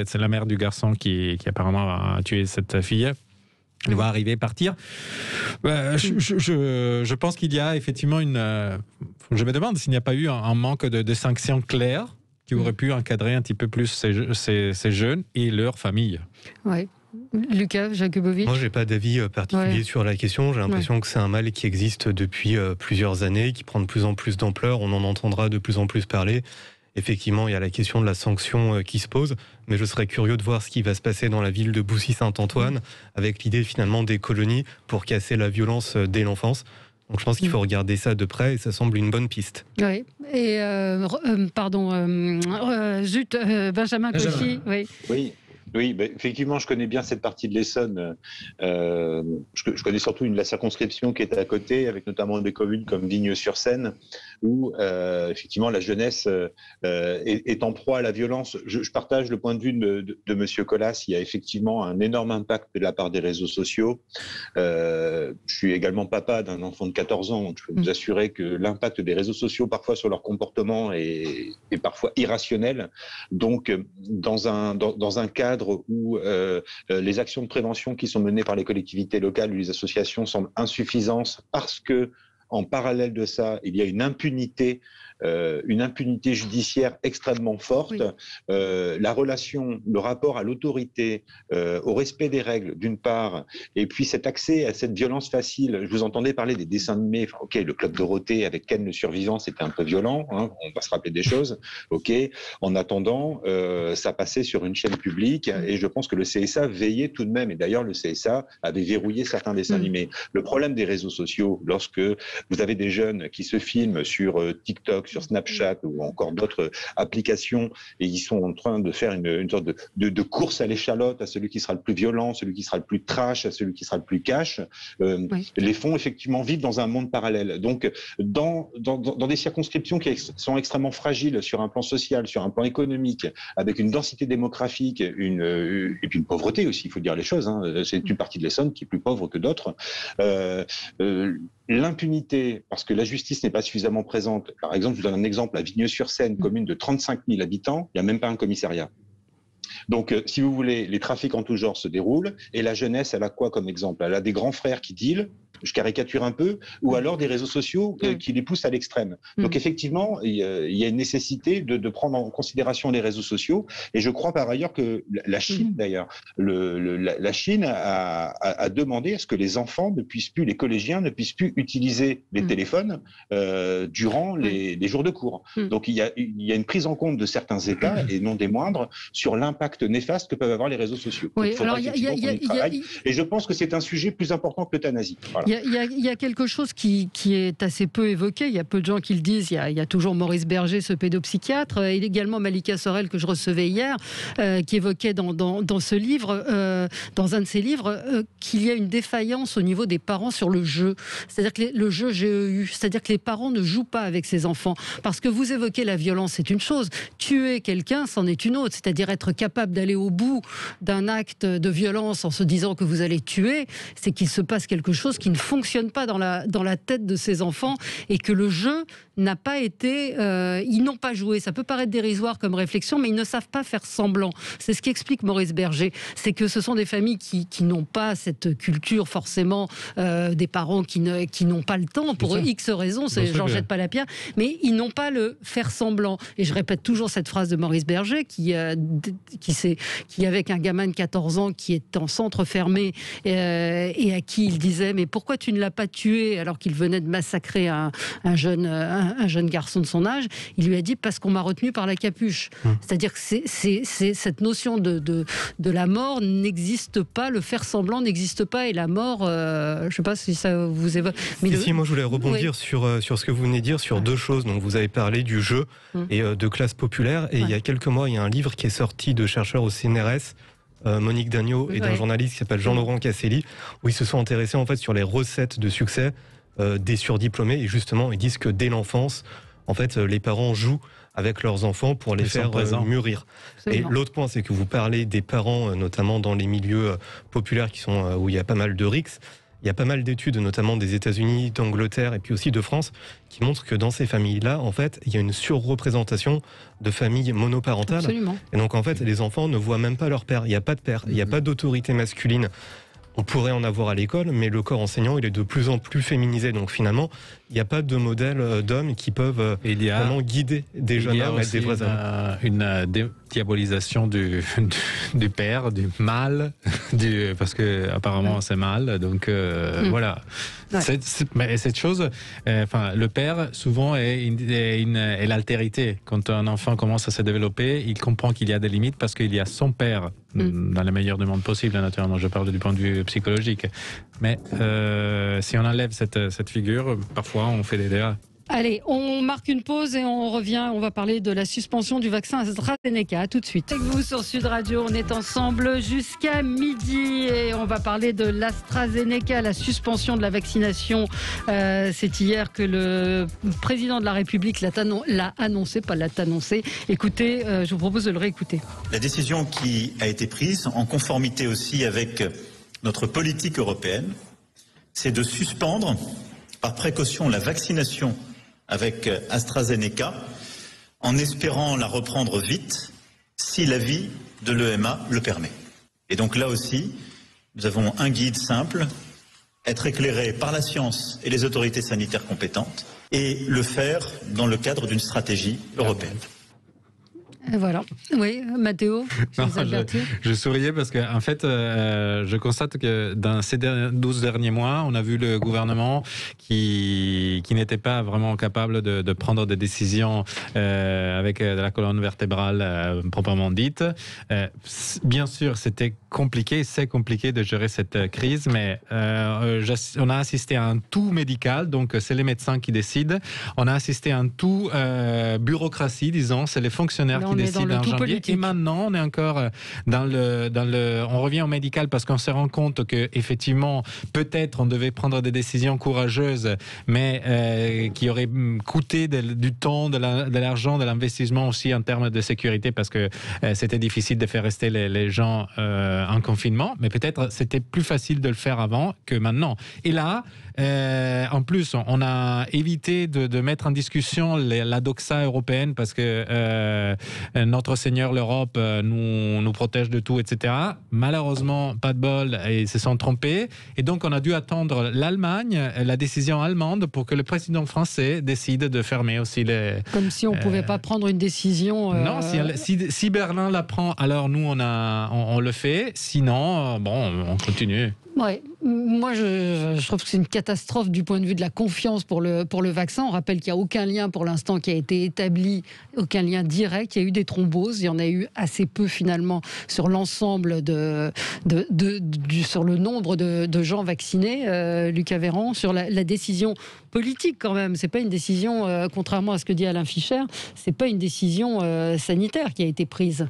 C'est la mère du garçon qui apparemment a tué cette fille. Elle va arriver, partir. Je pense qu'il y a effectivement je me demande s'il n'y a pas eu un manque de sanctions claires qui auraient pu encadrer un petit peu plus ces jeunes et leurs familles. Oui. Lucas Jakubowicz. Moi, je n'ai pas d'avis particulier sur la question. J'ai l'impression que c'est un mal qui existe depuis plusieurs années, qui prend de plus en plus d'ampleur. On en entendra de plus en plus parler. Effectivement, il y a la question de la sanction qui se pose, mais je serais curieux de voir ce qui va se passer dans la ville de Boussy-Saint-Antoine, avec l'idée finalement des colonies pour casser la violence dès l'enfance. Donc je pense qu'il faut regarder ça de près, et ça semble une bonne piste. Oui. Et Benjamin Cauchy. Oui, effectivement, je connais bien cette partie de l'Essonne. Je connais surtout la circonscription qui est à côté, avec notamment des communes comme Vigneux-sur-Seine, où effectivement la jeunesse est en proie à la violence. Je partage le point de vue de Monsieur Colas. Il y a effectivement un énorme impact de la part des réseaux sociaux. Je suis également papa d'un enfant de 14 ans, donc je peux vous assurer que l'impact des réseaux sociaux parfois sur leur comportement est parfois irrationnel. Donc dans un cadre où les actions de prévention qui sont menées par les collectivités locales ou les associations semblent insuffisantes parce que en parallèle de ça, il y a une impunité judiciaire extrêmement forte. La relation, le rapport à l'autorité, au respect des règles, d'une part, et puis cet accès à cette violence facile. Je vous entendais parler des dessins animés. Ok, le Club Dorothée avec Ken le Survivant, c'était un peu violent. On va se rappeler des choses. Ok. En attendant, ça passait sur une chaîne publique, et je pense que le CSA veillait tout de même. Et d'ailleurs, le CSA avait verrouillé certains dessins animés. Le problème des réseaux sociaux, lorsque vous avez des jeunes qui se filment sur TikTok, sur Snapchat ou encore d'autres applications, et ils sont en train de faire une sorte de course à l'échalote, à celui qui sera le plus violent, celui qui sera le plus trash, à celui qui sera le plus cash, les font effectivement vivre dans un monde parallèle. Donc, dans des circonscriptions qui sont extrêmement fragiles sur un plan social, sur un plan économique, avec une densité démographique, et puis une pauvreté aussi, il faut dire les choses, c'est une partie de l'Essonne qui est plus pauvre que d'autres, l'impunité, parce que la justice n'est pas suffisamment présente. Par exemple, je vous donne un exemple, à Vigneux-sur-Seine, commune de 35 000 habitants, il n'y a même pas un commissariat. Donc, si vous voulez, les trafics en tout genre se déroulent, et la jeunesse, elle a quoi comme exemple? Elle a des grands frères qui dealent, je caricature un peu, ou alors des réseaux sociaux qui les poussent à l'extrême. Donc effectivement, il y a une nécessité de prendre en considération les réseaux sociaux, et je crois par ailleurs que la Chine, d'ailleurs, la Chine a demandé à ce que les enfants ne puissent plus, les collégiens ne puissent plus utiliser les téléphones durant les jours de cours. Donc il y a une prise en compte de certains États, et non des moindres, sur l'impact néfaste que peuvent avoir les réseaux sociaux. Oui, alors et je pense que c'est un sujet plus important que l'euthanasie. Voilà. Il y a quelque chose qui est assez peu évoqué, il y a peu de gens qui le disent, il y a toujours Maurice Berger, ce pédopsychiatre, et également Malika Sorel que je recevais hier, qui évoquait dans ce livre, dans un de ses livres, qu'il y a une défaillance au niveau des parents sur le jeu. C'est-à-dire que le jeu GEU, c'est-à-dire que les parents ne jouent pas avec ses enfants. Parce que vous évoquez la violence, c'est une chose, tuer quelqu'un, c'en est une autre, c'est-à-dire être capable d'aller au bout d'un acte de violence en se disant que vous allez tuer, c'est qu'il se passe quelque chose qui ne fonctionne pas dans la tête de ces enfants, et que le jeu n'a pas été... ils n'ont pas joué. Ça peut paraître dérisoire comme réflexion, mais ils ne savent pas faire semblant. C'est ce qu'explique Maurice Berger. C'est que ce sont des familles qui n'ont pas cette culture forcément, des parents qui n'ont pas le temps, pour X raisons, j'en jette pas la pierre, mais ils n'ont pas le faire semblant. Et je répète toujours cette phrase de Maurice Berger, qui avec un gamin de 14 ans qui est en centre fermé, et à qui il disait « Mais pourquoi tu ne l'as pas tué ?» alors qu'il venait de massacrer un jeune garçon de son âge. Il lui a dit « Parce qu'on m'a retenu par la capuche ». C'est-à-dire que cette notion de la mort n'existe pas, le faire semblant n'existe pas, et la mort, je ne sais pas si ça vous évoque. Mais si, moi je voulais rebondir sur ce que vous venez de dire, sur deux choses. Donc vous avez parlé du jeu et de classe populaire, et il y a quelques mois, il y a un livre qui est sorti de chercheurs au CNRS, Monique Dagneau, et d'un journaliste qui s'appelle Jean-Laurent Casselli, où ils se sont intéressés en fait sur les recettes de succès des surdiplômés, et justement ils disent que dès l'enfance, en fait, les parents jouent avec leurs enfants pour les faire mûrir. Absolument. Et l'autre point, c'est que vous parlez des parents, notamment dans les milieux populaires où il y a pas mal de rixes. Il y a pas mal d'études, notamment des États-Unis, d'Angleterre et puis aussi de France, qui montrent que dans ces familles-là, en fait, il y a une surreprésentation de familles monoparentales. Absolument. Et donc, en fait, les enfants ne voient même pas leur père. Il n'y a pas de père, il n'y a pas d'autorité masculine. On pourrait en avoir à l'école, mais le corps enseignant, il est de plus en plus féminisé. Donc finalement, il n'y a pas de modèle d'hommes qui peuvent vraiment guider des jeunes hommes à être des vrais hommes. Une diabolisation du père, du mâle, parce que apparemment c'est mâle. Donc voilà. Ouais. Mais cette chose, le père souvent est l'altérité. Quand un enfant commence à se développer, il comprend qu'il y a des limites parce qu'il y a son père. Dans le meilleur des mondes possibles, naturellement, je parle du point de vue psychologique. Mais si on enlève cette figure, parfois on fait des dégâts. Allez, on marque une pause et on revient. On va parler de la suspension du vaccin AstraZeneca. À tout de suite. Avec vous sur Sud Radio, on est ensemble jusqu'à midi et on va parler de l'AstraZeneca, la suspension de la vaccination. C'est hier que le président de la République l'a annoncé, pas l'a annoncé. Écoutez, je vous propose de le réécouter. La décision qui a été prise, en conformité aussi avec notre politique européenne, c'est de suspendre par précaution la vaccination avec AstraZeneca, en espérant la reprendre vite, si l'avis de l'EMA le permet. Et donc là aussi, nous avons un guide simple, être éclairé par la science et les autorités sanitaires compétentes, et le faire dans le cadre d'une stratégie européenne. Voilà. Oui, Mathéo, je souriais parce que, en fait, je constate que dans ces 12 derniers mois, on a vu le gouvernement qui n'était pas vraiment capable de prendre des décisions avec de la colonne vertébrale proprement dite. Bien sûr, c'était compliqué, c'est compliqué de gérer cette crise, mais on a assisté à un tout médical, donc c'est les médecins qui décident. On a assisté à un tout bureaucratie, disons, c'est les fonctionnaires qui décident en janvier. Et maintenant, on est encore on revient au médical parce qu'on se rend compte que effectivement, peut-être on devait prendre des décisions courageuses, mais qui auraient coûté du temps, de l'argent, de l'investissement aussi en termes de sécurité, parce que c'était difficile de faire rester les gens en confinement. Mais peut-être c'était plus facile de le faire avant que maintenant. Et là, en plus, on a évité de mettre en discussion la doxa européenne parce que notre Seigneur l'Europe nous protège de tout, etc. Malheureusement, pas de bol, et ils se sont trompés. Et donc, on a dû attendre l'Allemagne, la décision allemande, pour que le président français décide de fermer aussi les... Comme si on ne pouvait pas prendre une décision... Non, si Berlin la prend, alors nous, on le fait. Sinon, on continue. Ouais. Moi, je trouve que c'est une catastrophe du point de vue de la confiance pour le vaccin. On rappelle qu'il n'y a aucun lien pour l'instant qui a été établi, aucun lien direct. Il y a eu des thromboses, il y en a eu assez peu finalement sur l'ensemble sur le nombre de gens vaccinés. Lucas Véran, sur la décision politique quand même. C'est pas une décision, contrairement à ce que dit Alain Fischer, c'est pas une décision sanitaire qui a été prise.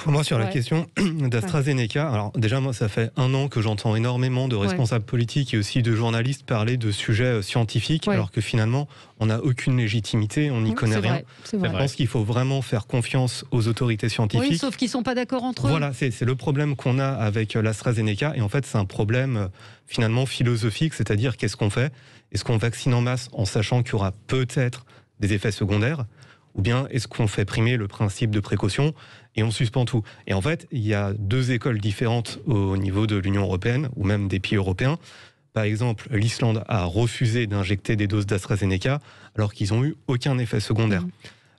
Moi, sur la question d'AstraZeneca, alors déjà, moi, ça fait 1 an que j'entends énormément de responsables politiques et aussi de journalistes parler de sujets scientifiques, alors que finalement, on n'a aucune légitimité, on n'y connaît rien. Je pense qu'il faut vraiment faire confiance aux autorités scientifiques. Oui, sauf qu'ils ne sont pas d'accord entre eux. Voilà, c'est le problème qu'on a avec l'AstraZeneca. Et en fait, c'est un problème finalement philosophique, c'est-à-dire qu'est-ce qu'on fait ? Est-ce qu'on vaccine en masse en sachant qu'il y aura peut-être des effets secondaires ? Ou bien est-ce qu'on fait primer le principe de précaution et on suspend tout ? Et en fait, il y a 2 écoles différentes au niveau de l'Union européenne, ou même des pays européens. Par exemple, l'Islande a refusé d'injecter des doses d'AstraZeneca alors qu'ils n'ont eu aucun effet secondaire.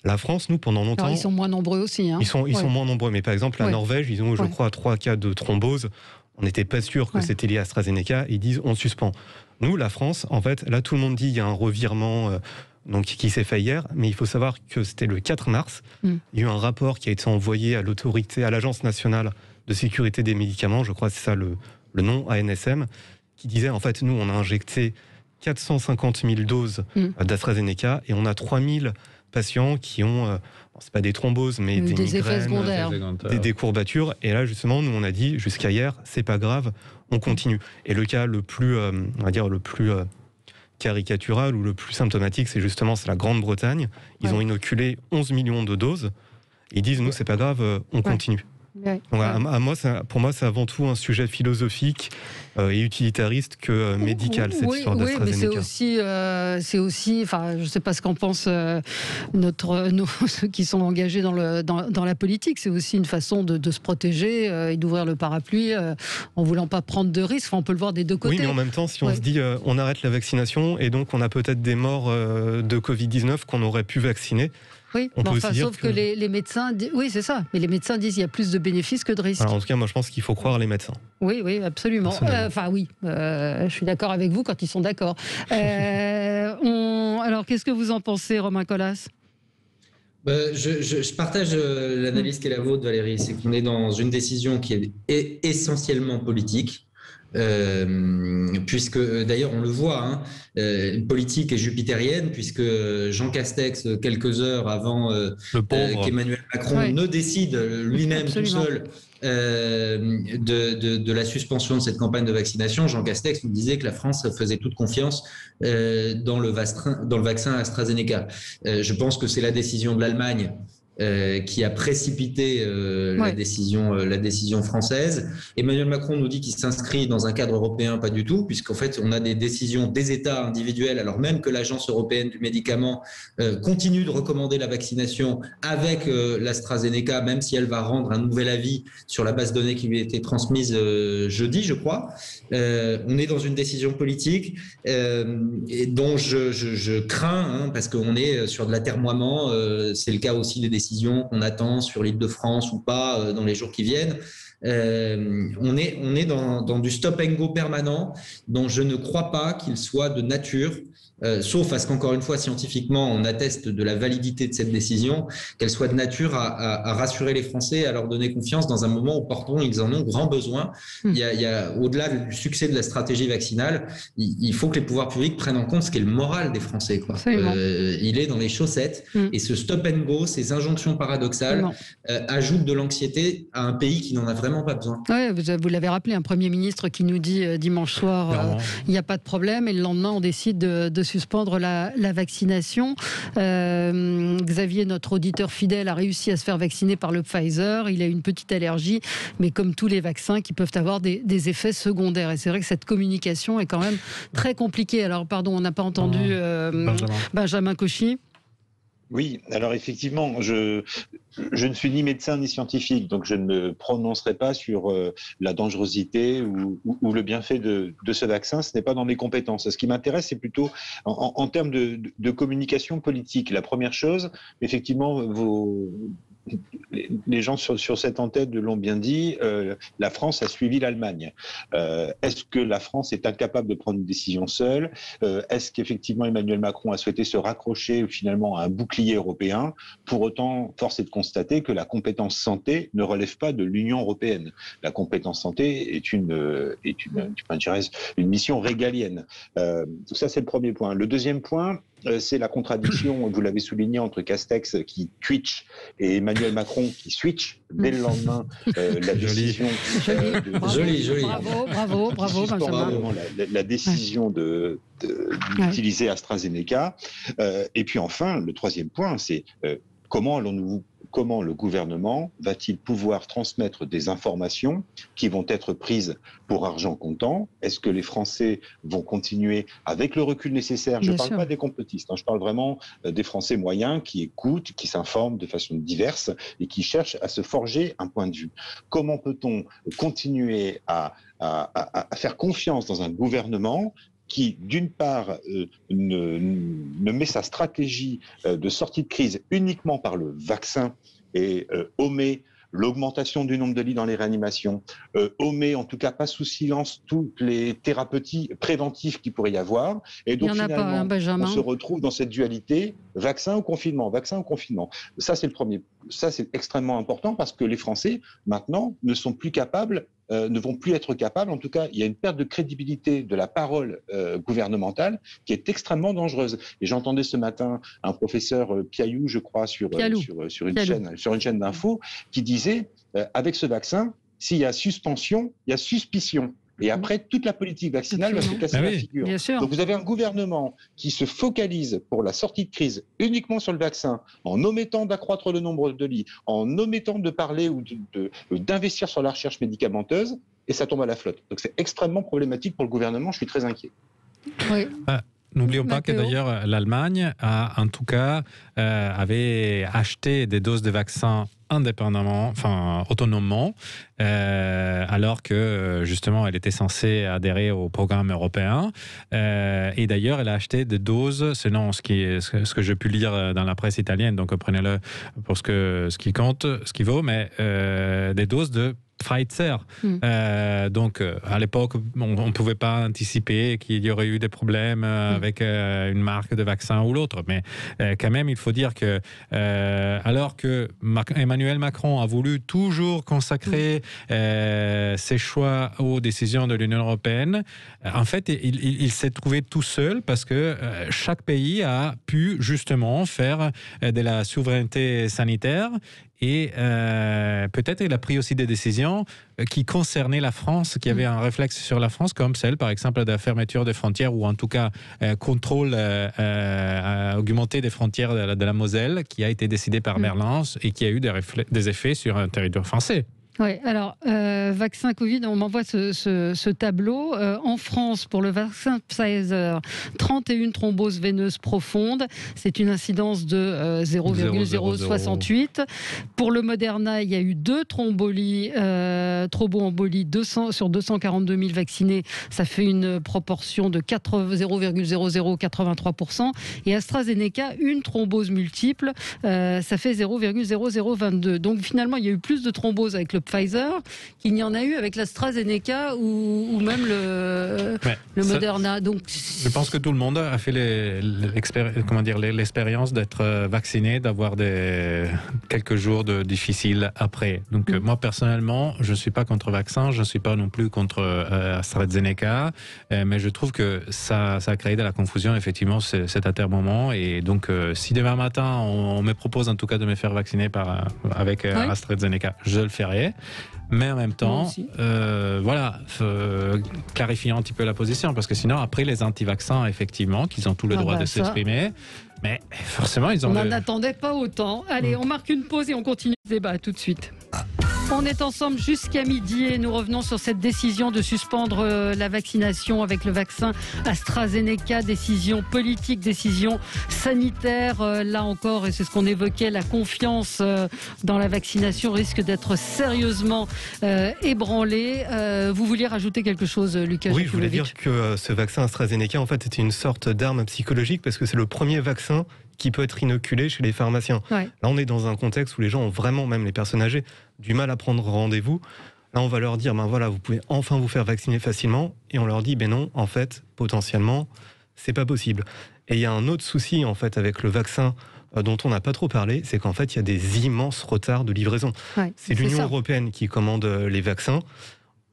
La France, nous, pendant longtemps... Alors, ils sont moins nombreux aussi. Hein. Ils sont moins nombreux, mais par exemple, la Norvège, ils ont eu, je crois, 3 cas de thrombose. On n'était pas sûr que c'était lié à AstraZeneca. Ils disent, on suspend. Nous, la France, en fait, là, tout le monde dit qu'il y a un revirement... donc, qui s'est fait hier, mais il faut savoir que c'était le 4 mars. Il y a eu un rapport qui a été envoyé à l'autorité, à l'Agence nationale de sécurité des médicaments, je crois que c'est ça le nom, ANSM, qui disait, en fait, nous, on a injecté 450 000 doses d'AstraZeneca et on a 3 000 patients qui ont, c'est pas des thromboses, mais des migraines, effets secondaires, des courbatures. Et là, justement, nous, on a dit, jusqu'à hier, c'est pas grave, on continue. Et le cas le plus, on va dire, le plus... caricatural ou le plus symptomatique, c'est la Grande-Bretagne. Ils ont inoculé 11 millions de doses. Ils disent, nous, c'est pas grave, on continue. Donc, pour moi, c'est avant tout un sujet philosophique et utilitariste que médical, cette histoire d'AstraZeneca. Mais c'est aussi, enfin, je ne sais pas ce qu'en pensent ceux qui sont engagés dans la politique. C'est aussi une façon de se protéger et d'ouvrir le parapluie en voulant pas prendre de risques. Enfin, on peut le voir des deux côtés. Oui, mais en même temps, si on se dit on arrête la vaccination et donc on a peut-être des morts de Covid-19 qu'on aurait pu vacciner. Oui, sauf que les médecins... Oui, c'est ça. Mais les médecins disent qu'il y a plus de bénéfices que de risques. Alors, en tout cas, moi, je pense qu'il faut croire les médecins. Oui, absolument. Je suis d'accord avec vous quand ils sont d'accord. Alors, qu'est-ce que vous en pensez, Romain Colas ? Je partage l'analyse qui est la vôtre, Valérie. C'est qu'on est dans une décision qui est essentiellement politique. Puisque d'ailleurs on le voit, politique et jupitérienne, puisque Jean Castex, quelques heures avant qu'Emmanuel Macron ne décide lui-même tout seul de la suspension de cette campagne de vaccination, Jean Castex nous disait que la France faisait toute confiance dans le vaccin AstraZeneca. Je pense que c'est la décision de l'Allemagne qui a précipité la décision française. Emmanuel Macron nous dit qu'il s'inscrit dans un cadre européen, pas du tout, puisqu'en fait on a des décisions des États individuels, alors même que l'Agence européenne du médicament continue de recommander la vaccination avec l'AstraZeneca, même si elle va rendre un nouvel avis sur la base de données qui lui a été transmise jeudi, je crois. On est dans une décision politique et dont je crains, parce qu'on est sur de l'atermoiement, c'est le cas aussi des décisions qu'on attend sur l'Île-de-France ou pas dans les jours qui viennent. On est dans du stop and go permanent dont je ne crois pas qu'il soit de nature, sauf à ce qu'encore une fois scientifiquement on atteste de la validité de cette décision, qu'elle soit de nature à rassurer les Français, à leur donner confiance dans un moment où pourtant ils en ont grand besoin. Il y a au-delà du succès de la stratégie vaccinale, il faut que les pouvoirs publics prennent en compte ce qu'est le moral des Français, quoi. Il est dans les chaussettes et ce stop and go, ces injonctions paradoxales ajoutent de l'anxiété à un pays qui n'en a vraiment vraiment pas besoin. Oui, vous l'avez rappelé, un Premier ministre qui nous dit dimanche soir, il n'y a pas de problème, et le lendemain, on décide de suspendre la vaccination. Xavier, notre auditeur fidèle, a réussi à se faire vacciner par le Pfizer. Il a une petite allergie, mais comme tous les vaccins qui peuvent avoir des effets secondaires. Et c'est vrai que cette communication est quand même très compliquée. Alors, pardon, on n'a pas entendu Benjamin Cauchy. Oui, alors effectivement, je ne suis ni médecin ni scientifique, donc je ne me prononcerai pas sur la dangerosité ou le bienfait de ce vaccin. Ce n'est pas dans mes compétences. Ce qui m'intéresse, c'est plutôt en termes de communication politique. La première chose, effectivement, les gens sur cette antenne l'ont bien dit, la France a suivi l'Allemagne. Est-ce que la France est incapable de prendre une décision seule ? Est-ce qu'effectivement Emmanuel Macron a souhaité se raccrocher finalement à un bouclier européen ? Pour autant, force est de constater que la compétence santé ne relève pas de l'Union européenne. La compétence santé est une mission régalienne. Donc ça, c'est le premier point. Le deuxième point, c'est la contradiction, vous l'avez souligné, entre Castex qui twitch et Emmanuel Macron qui switch dès le lendemain la décision. Joli. Bravo, Benjamin. La décision d'utiliser AstraZeneca. Et puis enfin, le troisième point, c'est comment le gouvernement va-t-il pouvoir transmettre des informations qui vont être prises pour argent comptant ? Est-ce que les Français vont continuer avec le recul nécessaire ? Je ne parle pas des complotistes, je parle vraiment des Français moyens qui écoutent, qui s'informent de façon diverse et qui cherchent à se forger un point de vue. Comment peut-on continuer à faire confiance dans un gouvernement qui, d'une part, ne met sa stratégie de sortie de crise uniquement par le vaccin et omet l'augmentation du nombre de lits dans les réanimations, omet, en tout cas pas sous silence, toutes les thérapeutiques préventives qu'il pourrait y avoir. Et donc, finalement, on se retrouve dans cette dualité vaccin ou confinement. Ça, c'est le premier. Ça, c'est extrêmement important parce que les Français, maintenant, ne vont plus être capables, en tout cas, il y a une perte de crédibilité de la parole gouvernementale qui est extrêmement dangereuse. Et j'entendais ce matin un professeur Piaillou, je crois, sur une chaîne d'infos, qui disait, avec ce vaccin, s'il y a suspension, il y a suspicion. Et après, toute la politique vaccinale va se casser la figure. Donc vous avez un gouvernement qui se focalise pour la sortie de crise uniquement sur le vaccin, en omettant d'accroître le nombre de lits, en omettant de parler ou d'investir sur la recherche médicamenteuse, et ça tombe à la flotte. Donc c'est extrêmement problématique pour le gouvernement, je suis très inquiet. Oui. N'oublions pas que d'ailleurs l'Allemagne a en tout cas avait acheté des doses de vaccins autonomement, alors que justement elle était censée adhérer au programme européen. Et d'ailleurs elle a acheté des doses, selon ce que j'ai pu lire dans la presse italienne, donc prenez-le pour ce qui compte, ce qui vaut, mais des doses de Pfizer. Donc, à l'époque, on ne pouvait pas anticiper qu'il y aurait eu des problèmes avec une marque de vaccin ou l'autre. Mais quand même, il faut dire que, alors que Emmanuel Macron a voulu toujours consacrer ses choix aux décisions de l'Union européenne, en fait, il s'est trouvé tout seul parce que chaque pays a pu justement faire de la souveraineté sanitaire. Et peut-être il a pris aussi des décisions qui concernaient la France, qui avaient un réflexe sur la France, comme celle, par exemple, de la fermeture des frontières, ou en tout cas contrôle augmenté des frontières de la Moselle, qui a été décidé par Merlin et qui a eu des effets sur un territoire français. Oui, alors, vaccin Covid, on m'envoie ce tableau. En France, pour le vaccin Pfizer, 31 thromboses veineuses profondes. C'est une incidence de 0,068. Pour le Moderna, il y a eu 2 thromboembolies sur 242 000 vaccinés. Ça fait une proportion de 0,0083%. Et AstraZeneca, une thrombose multiple, ça fait 0,0022. Donc finalement, il y a eu plus de thromboses avec le Pfizer qu'il n'y en a eu avec l'AstraZeneca ou même le Moderna. Donc, je pense que tout le monde a fait l'expérience d'être vacciné, d'avoir quelques jours difficiles après. Donc moi personnellement, je ne suis pas contre vaccin, je ne suis pas non plus contre AstraZeneca, mais je trouve que ça a créé de la confusion effectivement cet atermoiement. Et donc si demain matin on me propose en tout cas de me faire vacciner avec AstraZeneca, je le ferai. Mais en même temps, clarifions un petit peu la position, parce que sinon, après, les anti-vaccins, effectivement, qu'ils ont tout le droit de s'exprimer, mais forcément, ils ont... On n'en attendait pas autant. Allez, on marque une pause et on continue le débat tout de suite. On est ensemble jusqu'à midi et nous revenons sur cette décision de suspendre la vaccination avec le vaccin AstraZeneca, décision politique, décision sanitaire. Là encore, et c'est ce qu'on évoquait, la confiance dans la vaccination risque d'être sérieusement ébranlée. Vous vouliez rajouter quelque chose, Lucas? Oui, je voulais dire que ce vaccin AstraZeneca, en fait, était une sorte d'arme psychologique parce que c'est le premier vaccin qui peut être inoculé chez les pharmaciens. Ouais. Là, on est dans un contexte où les gens ont vraiment, même les personnes âgées, du mal à prendre rendez-vous. Là, on va leur dire, vous pouvez enfin vous faire vacciner facilement. Et on leur dit, non, en fait, potentiellement, c'est pas possible. Et il y a un autre souci, en fait, avec le vaccin dont on n'a pas trop parlé, c'est qu'en fait, il y a des immenses retards de livraison. Ouais, c'est l'Union européenne qui commande les vaccins.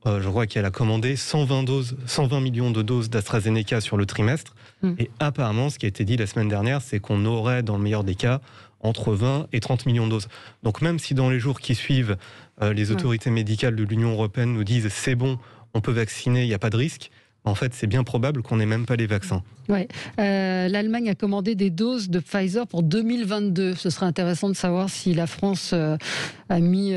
Je crois qu'elle a commandé 120 millions de doses d'AstraZeneca sur le trimestre. Et apparemment, ce qui a été dit la semaine dernière, c'est qu'on aurait, dans le meilleur des cas, entre 20 et 30 millions de doses. Donc même si dans les jours qui suivent, les autorités médicales de l'Union européenne nous disent « c'est bon, on peut vacciner, il n'y a pas de risque », en fait, c'est bien probable qu'on n'ait même pas les vaccins. Ouais. L'Allemagne a commandé des doses de Pfizer pour 2022. Ce serait intéressant de savoir si la France a mis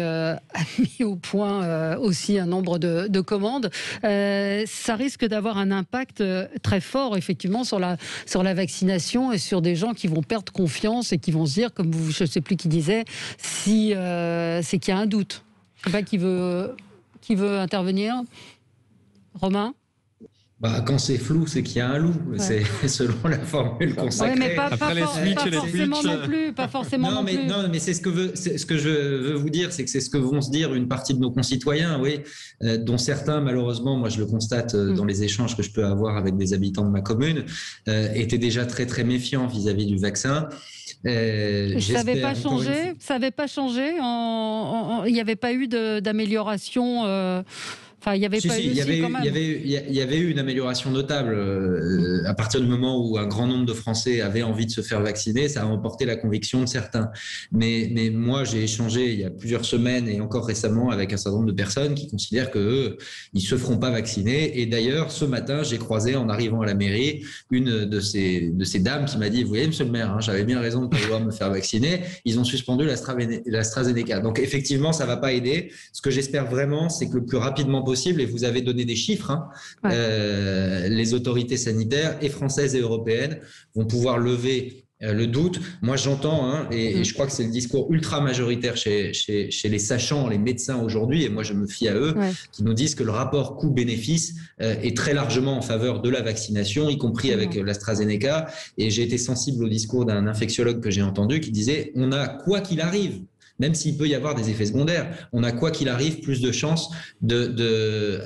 au point aussi un nombre de commandes. Ça risque d'avoir un impact très fort, effectivement, sur la vaccination et sur des gens qui vont perdre confiance et qui vont se dire, comme je ne sais plus qui disait, c'est qu'il y a un doute. Je ne sais pas qui veut intervenir. Romain ? Quand c'est flou, c'est qu'il y a un loup. Ouais. C'est selon la formule consacrée. Mais pas forcément non plus. Non, mais c'est ce que je veux vous dire, c'est que c'est ce que vont se dire une partie de nos concitoyens, dont certains, malheureusement, moi je le constate dans les échanges que je peux avoir avec des habitants de ma commune, étaient déjà très très méfiants vis-à-vis du vaccin. Ça n'avait pas changé. Il n'y avait pas eu d'amélioration. Enfin, il y avait eu une amélioration notable à partir du moment où un grand nombre de Français avaient envie de se faire vacciner. Ça a emporté la conviction de certains. Mais moi, j'ai échangé il y a plusieurs semaines et encore récemment avec un certain nombre de personnes qui considèrent qu'eux, ils ne se feront pas vacciner. Et d'ailleurs, ce matin, j'ai croisé en arrivant à la mairie une de ces dames qui m'a dit « Vous voyez, monsieur le maire, j'avais bien raison de ne pas vouloir me faire vacciner. Ils ont suspendu l'AstraZeneca. » Donc effectivement, ça ne va pas aider. Ce que j'espère vraiment, c'est que le plus rapidement possible, et vous avez donné des chiffres, les autorités sanitaires et françaises et européennes vont pouvoir lever le doute. Moi, j'entends, et je crois que c'est le discours ultra majoritaire chez les sachants, les médecins aujourd'hui, et moi, je me fie à eux, qui nous disent que le rapport coût-bénéfice est très largement en faveur de la vaccination, y compris avec l'AstraZeneca. Et j'ai été sensible au discours d'un infectiologue que j'ai entendu qui disait « On a, quoi qu'il arrive, même s'il peut y avoir des effets secondaires, on a, quoi qu'il arrive, plus de chances,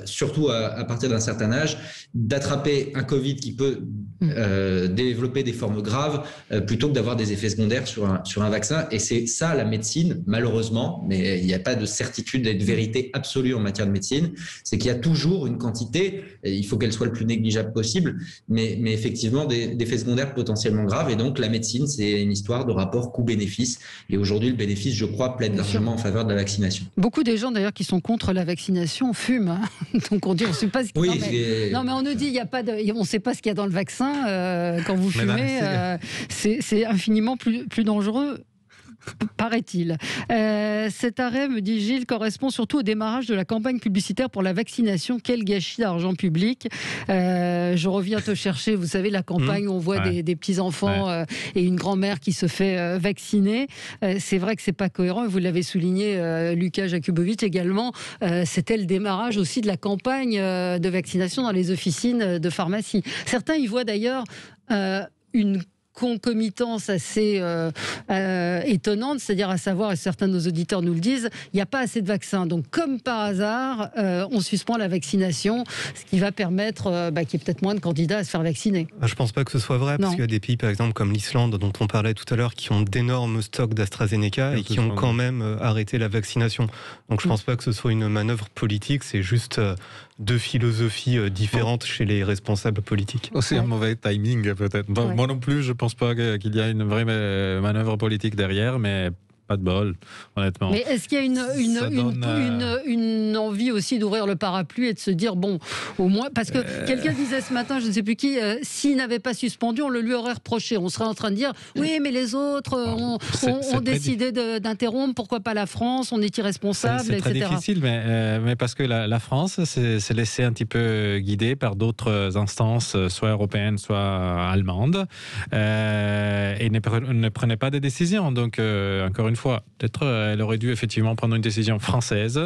surtout à partir d'un certain âge, d'attraper un Covid qui peut développer des formes graves plutôt que d'avoir des effets secondaires sur un vaccin. » Et c'est ça la médecine, malheureusement, mais il n'y a pas de certitude et de vérité absolue en matière de médecine, c'est qu'il y a toujours une quantité, et il faut qu'elle soit le plus négligeable possible, mais effectivement des effets secondaires potentiellement graves. Et donc la médecine, c'est une histoire de rapport coût-bénéfice. Et aujourd'hui, le bénéfice, je crois, plaide largement en faveur de la vaccination. Beaucoup des gens d'ailleurs qui sont contre la vaccination fument. Donc on dit on ne sait pas ce qu'il y a. Non mais on nous dit on ne sait pas ce qu'il y a dans le vaccin quand vous fumez. C'est infiniment plus dangereux. Paraît-il. Cet arrêt, me dit Gilles, correspond surtout au démarrage de la campagne publicitaire pour la vaccination. Quel gâchis d'argent public. Je reviens te chercher. Vous savez, la campagne où on voit des petits-enfants et une grand-mère qui se fait vacciner. C'est vrai que c'est pas cohérent. Et vous l'avez souligné, Lucas Jakubowicz également. C'était le démarrage aussi de la campagne de vaccination dans les officines de pharmacie. Certains y voient d'ailleurs une concomitance assez étonnante, c'est-à-dire à savoir, et certains de nos auditeurs nous le disent, il n'y a pas assez de vaccins. Donc, comme par hasard, on suspend la vaccination, ce qui va permettre qu'il y ait peut-être moins de candidats à se faire vacciner. Je ne pense pas que ce soit vrai, parce qu'il y a des pays, par exemple, comme l'Islande, dont on parlait tout à l'heure, qui ont d'énormes stocks d'AstraZeneca et qui ont quand même arrêté la vaccination. Donc, je ne pense pas que ce soit une manœuvre politique, c'est juste deux philosophies différentes chez les responsables politiques. C'est un mauvais timing, peut-être. Moi non plus, je ne pense pas qu'il y a une vraie manœuvre politique derrière, mais pas de bol, honnêtement. Mais est-ce qu'il y a une envie aussi d'ouvrir le parapluie et de se dire, bon, au moins, parce que quelqu'un disait ce matin, je ne sais plus qui, s'il n'avait pas suspendu, on le lui aurait reproché. On serait en train de dire, oui, mais les autres ont décidé d'interrompre, pourquoi pas la France, on est irresponsable, c'est etc. C'est très difficile, mais parce que la France s'est laissée un petit peu guider par d'autres instances, soit européennes, soit allemandes, et ne prenait pas de décisions. Donc, encore une fois, peut-être elle aurait dû effectivement prendre une décision française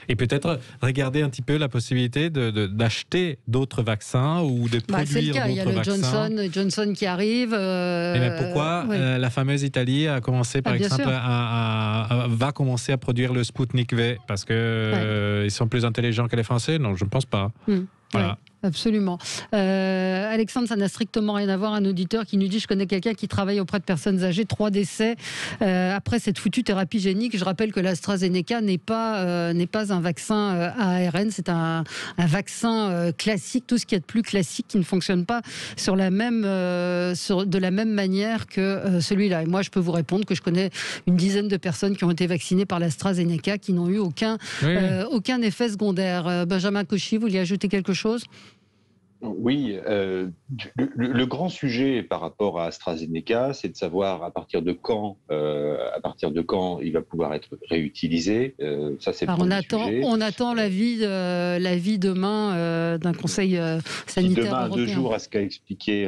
et peut-être regarder un petit peu la possibilité d'acheter d'autres vaccins ou de produire c'est le cas. d'autres vaccins. Il y a le Johnson qui arrive. Mais pourquoi la fameuse Italie a commencé, par exemple, va commencer à produire le Sputnik V parce que ils sont plus intelligents que les Français? Non, je ne pense pas. Voilà. Ouais. Absolument. Alexandre, ça n'a strictement rien à voir. Un auditeur qui nous dit: je connais quelqu'un qui travaille auprès de personnes âgées, 3 décès après cette foutue thérapie génique. Je rappelle que l'AstraZeneca n'est pas un vaccin à ARN, c'est un vaccin classique, tout ce qu'il y a de plus classique, qui ne fonctionne pas de la même manière que celui-là. Et moi, je peux vous répondre que je connais une dizaine de personnes qui ont été vaccinées par l'AstraZeneca qui n'ont eu aucun effet secondaire. Benjamin Cauchy, vous vouliez ajouter quelque chose ? Oui, le grand sujet par rapport à AstraZeneca, c'est de savoir à partir de quand il va pouvoir être réutilisé. Ça, c'est on attend l'avis demain d'un conseil sanitaire demain, européen. 2 jours, à ce qu'a expliqué.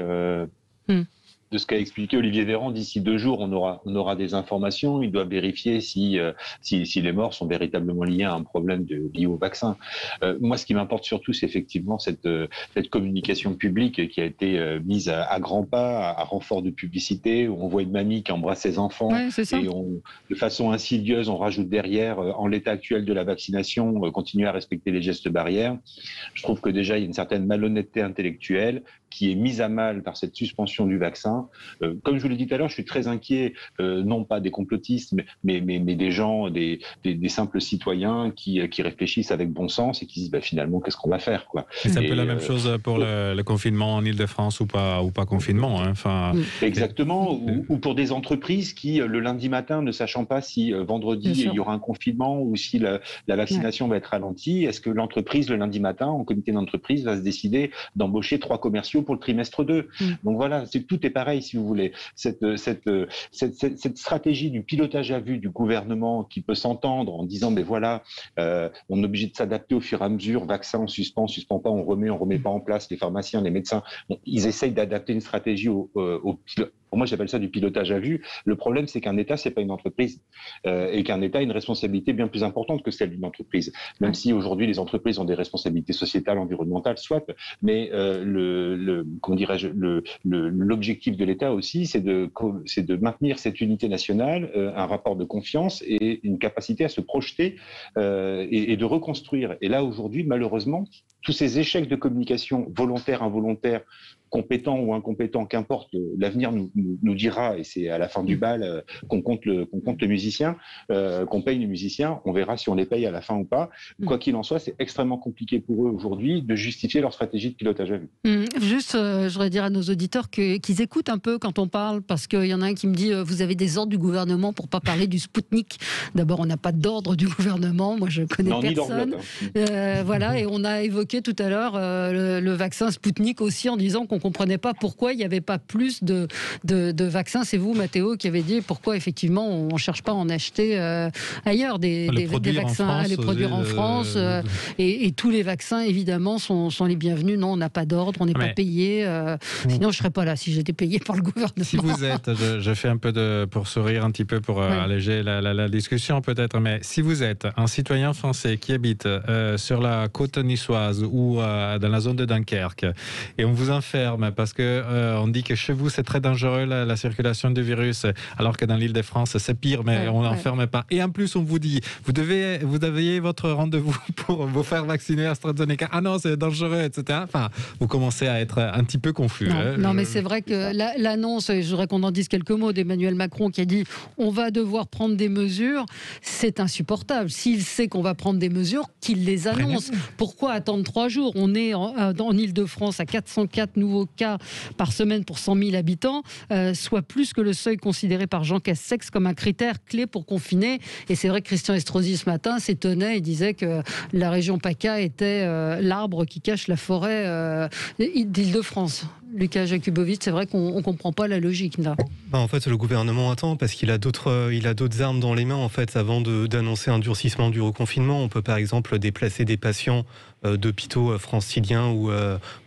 De ce qu'a expliqué Olivier Véran, d'ici 2 jours, on aura des informations. Ils doivent vérifier si les morts sont véritablement liés à un problème lié au vaccin. Moi, ce qui m'importe surtout, c'est effectivement cette communication publique qui a été mise à grands pas, à renfort de publicité, où on voit une mamie qui embrasse ses enfants et de façon insidieuse, on rajoute derrière, en l'état actuel de la vaccination, continuer à respecter les gestes barrières. Je trouve que déjà, il y a une certaine malhonnêteté intellectuelle qui est mise à mal par cette suspension du vaccin. Comme je vous l'ai dit tout à l'heure, je suis très inquiet, non pas des complotistes, mais des gens, des simples citoyens qui réfléchissent avec bon sens et qui disent finalement, qu'est-ce qu'on va faire, quoi. C'est un peu la même chose pour le confinement en Ile-de-France ou pas confinement. Exactement, ou pour des entreprises qui, le lundi matin, ne sachant pas si vendredi il y aura un confinement ou si la vaccination va être ralentie, est-ce que l'entreprise, le lundi matin, en comité d'entreprise, va se décider d'embaucher 3 commerciaux pour le trimestre 2. Donc voilà, tout est pareil, si vous voulez. Cette stratégie du pilotage à vue du gouvernement qui peut s'entendre en disant, on est obligé de s'adapter au fur et à mesure, vaccin, on suspend pas, on remet pas en place, les pharmaciens, les médecins, ils essayent d'adapter une stratégie au pour moi, j'appelle ça du pilotage à vue. Le problème, c'est qu'un État, c'est pas une entreprise, et qu'un État a une responsabilité bien plus importante que celle d'une entreprise. Même si aujourd'hui, les entreprises ont des responsabilités sociétales, environnementales, soit, mais l'objectif de l'État aussi, c'est de maintenir cette unité nationale, un rapport de confiance et une capacité à se projeter et de reconstruire. Et là, aujourd'hui, malheureusement, tous ces échecs de communication volontaires, involontaires, compétents ou incompétents, qu'importe, l'avenir nous dira, et c'est à la fin du bal qu'on compte le musicien, qu'on paye le musicien, on verra si on les paye à la fin ou pas. Quoi qu'il en soit, c'est extrêmement compliqué pour eux aujourd'hui de justifier leur stratégie de pilotage à vue. Juste, je voudrais dire à nos auditeurs qu'ils écoutent un peu quand on parle, parce qu'il y en a un qui me dit vous avez des ordres du gouvernement pour ne pas parler du Sputnik. D'abord, on n'a pas d'ordre du gouvernement, moi je connais personne. Voilà, et on a évoqué tout à l'heure le vaccin Sputnik aussi, en disant qu'on ne comprenait pas pourquoi il n'y avait pas plus de vaccins. C'est vous, Mathéo, qui avez dit pourquoi effectivement on ne cherche pas à en acheter ailleurs des vaccins, à les produire en France. Et tous les vaccins, évidemment, sont les bienvenus. Non, on n'a pas d'ordre, on n'est pas payé. Sinon, je ne serais pas là si j'étais payé par le gouvernement. Si vous êtes, je fais un peu pour sourire un petit peu, pour alléger la discussion peut-être, mais si vous êtes un citoyen français qui habite sur la côte niçoise ou dans la zone de Dunkerque, et on vous enferme parce que on dit que chez vous c'est très dangereux la circulation du virus, alors que dans l'Île-de-France c'est pire, mais on n'enferme pas. Et en plus on vous dit vous aviez votre rendez-vous pour vous faire vacciner AstraZeneca. Ah non, c'est dangereux, etc. Enfin, vous commencez à être un petit peu confus. Non, mais c'est vrai que l'annonce, je voudrais qu'on en dise quelques mots, d'Emmanuel Macron qui a dit on va devoir prendre des mesures, c'est insupportable. S'il sait qu'on va prendre des mesures, qu'il les annonce. Pourquoi attendre 3 jours ? On est en Île-de-France à 404 nouveaux nouveaux cas par semaine pour 100 000 habitants, soit plus que le seuil considéré par Jean Castex comme un critère clé pour confiner. Et c'est vrai que Christian Estrosi ce matin s'étonnait, il disait que la région PACA était l'arbre qui cache la forêt d'Île-de-France. Lucas Jakubowicz, c'est vrai qu'on ne comprend pas la logique là. En fait, le gouvernement attend parce qu'il a d'autres armes dans les mains en fait, avant d'annoncer un durcissement du reconfinement. On peut par exemple déplacer des patients d'hôpitaux franciliens ou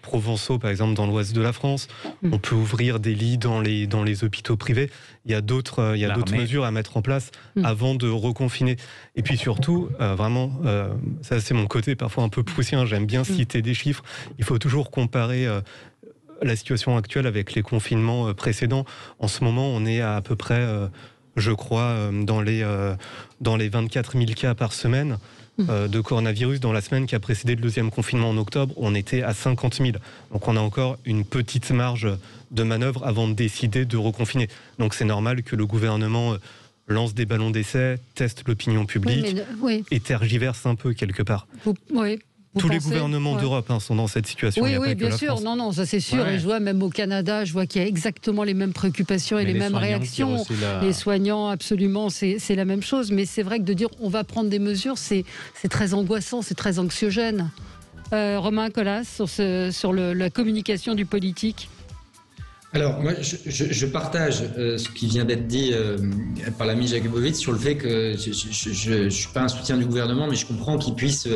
provençaux, par exemple dans l'ouest de la France. On peut ouvrir des lits dans les hôpitaux privés. Il y a d'autres mesures à mettre en place avant de reconfiner. Et puis surtout, vraiment, ça c'est mon côté parfois un peu proussien, j'aime bien citer des chiffres. Il faut toujours comparer la situation actuelle avec les confinements précédents. En ce moment, on est à peu près, je crois, dans les 24 000 cas par semaine de coronavirus. Dans la semaine qui a précédé le deuxième confinement en octobre, on était à 50 000. Donc on a encore une petite marge de manœuvre avant de décider de reconfiner. Donc c'est normal que le gouvernement lance des ballons d'essai, teste l'opinion publique et tergiverse un peu quelque part. Tous les gouvernements d'Europe sont dans cette situation. Oui, bien sûr. Non, ça c'est sûr. Et je vois même au Canada, je vois qu'il y a exactement les mêmes préoccupations et les mêmes réactions. Les soignants, absolument, c'est la même chose. Mais c'est vrai que de dire on va prendre des mesures, c'est très angoissant, c'est très anxiogène. Romain Colas, sur la communication du politique. Alors, moi, je partage ce qui vient d'être dit par l'ami Jakubowicz sur le fait que je ne suis pas un soutien du gouvernement, mais je comprends qu'il puisse,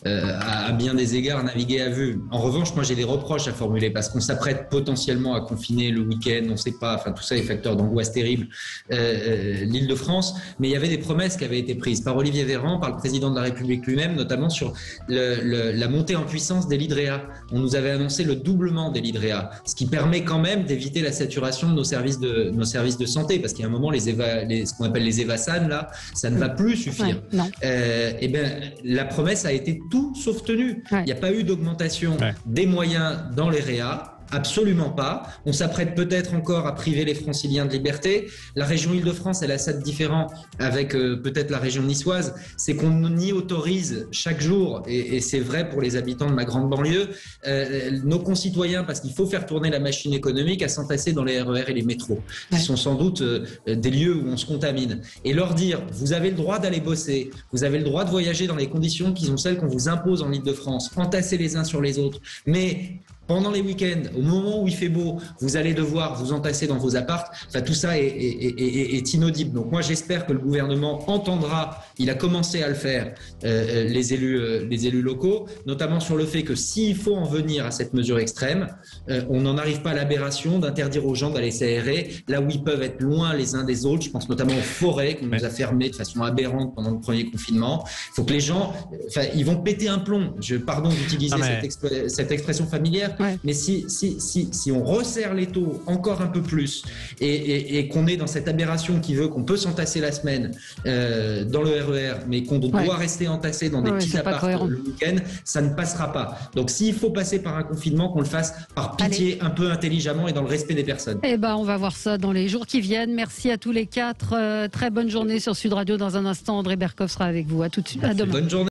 à bien des égards, naviguer à vue. En revanche, moi, j'ai des reproches à formuler parce qu'on s'apprête potentiellement à confiner le week-end, on ne sait pas, enfin, tout ça est facteur d'angoisse terrible, l'Île-de-France. Mais il y avait des promesses qui avaient été prises par Olivier Véran, par le président de la République lui-même, notamment sur la montée en puissance des lits de réa. On nous avait annoncé le doublement des lits de réa, ce qui permet quand même d'éviter la saturation de nos services de santé, parce qu'il y a un moment, ce qu'on appelle les EVASAN, là, ça ne va plus suffire. Et bien, la promesse a été tout sauf tenue. Il n'y a pas eu d'augmentation des moyens dans les réa. Absolument pas. On s'apprête peut-être encore à priver les franciliens de liberté. La région Île-de-France, elle a ça de différent avec peut-être la région niçoise, c'est qu'on y autorise chaque jour, et c'est vrai pour les habitants de ma grande banlieue, nos concitoyens, parce qu'il faut faire tourner la machine économique, à s'entasser dans les RER et les métros, qui sont sans doute des lieux où on se contamine. Et leur dire, vous avez le droit d'aller bosser, vous avez le droit de voyager dans les conditions qui sont celles qu'on vous impose en Île-de-France, entassés les uns sur les autres, mais pendant les week-ends, au moment où il fait beau, vous allez devoir vous entasser dans vos apparts. Enfin, tout ça est inaudible. Donc moi, j'espère que le gouvernement entendra, il a commencé à le faire, les élus locaux, notamment sur le fait que s'il faut en venir à cette mesure extrême, on n'en arrive pas à l'aberration d'interdire aux gens d'aller s'aérer là où ils peuvent être loin les uns des autres. Je pense notamment aux forêts qu'on nous a fermées de façon aberrante pendant le premier confinement. Il faut que les gens, ils vont péter un plomb. Pardon d'utiliser cette expression familière. Mais si on resserre les taux encore un peu plus et qu'on est dans cette aberration qui veut qu'on peut s'entasser la semaine dans le RER, mais qu'on doit rester entassé dans des petits apparts le week-end, ça ne passera pas. Donc s'il faut passer par un confinement, qu'on le fasse par pitié, un peu intelligemment et dans le respect des personnes. On va voir ça dans les jours qui viennent. Merci à tous les quatre. Très bonne journée sur Sud Radio. Dans un instant, André Berkoff sera avec vous. À tout de suite. À demain. Bonne journée.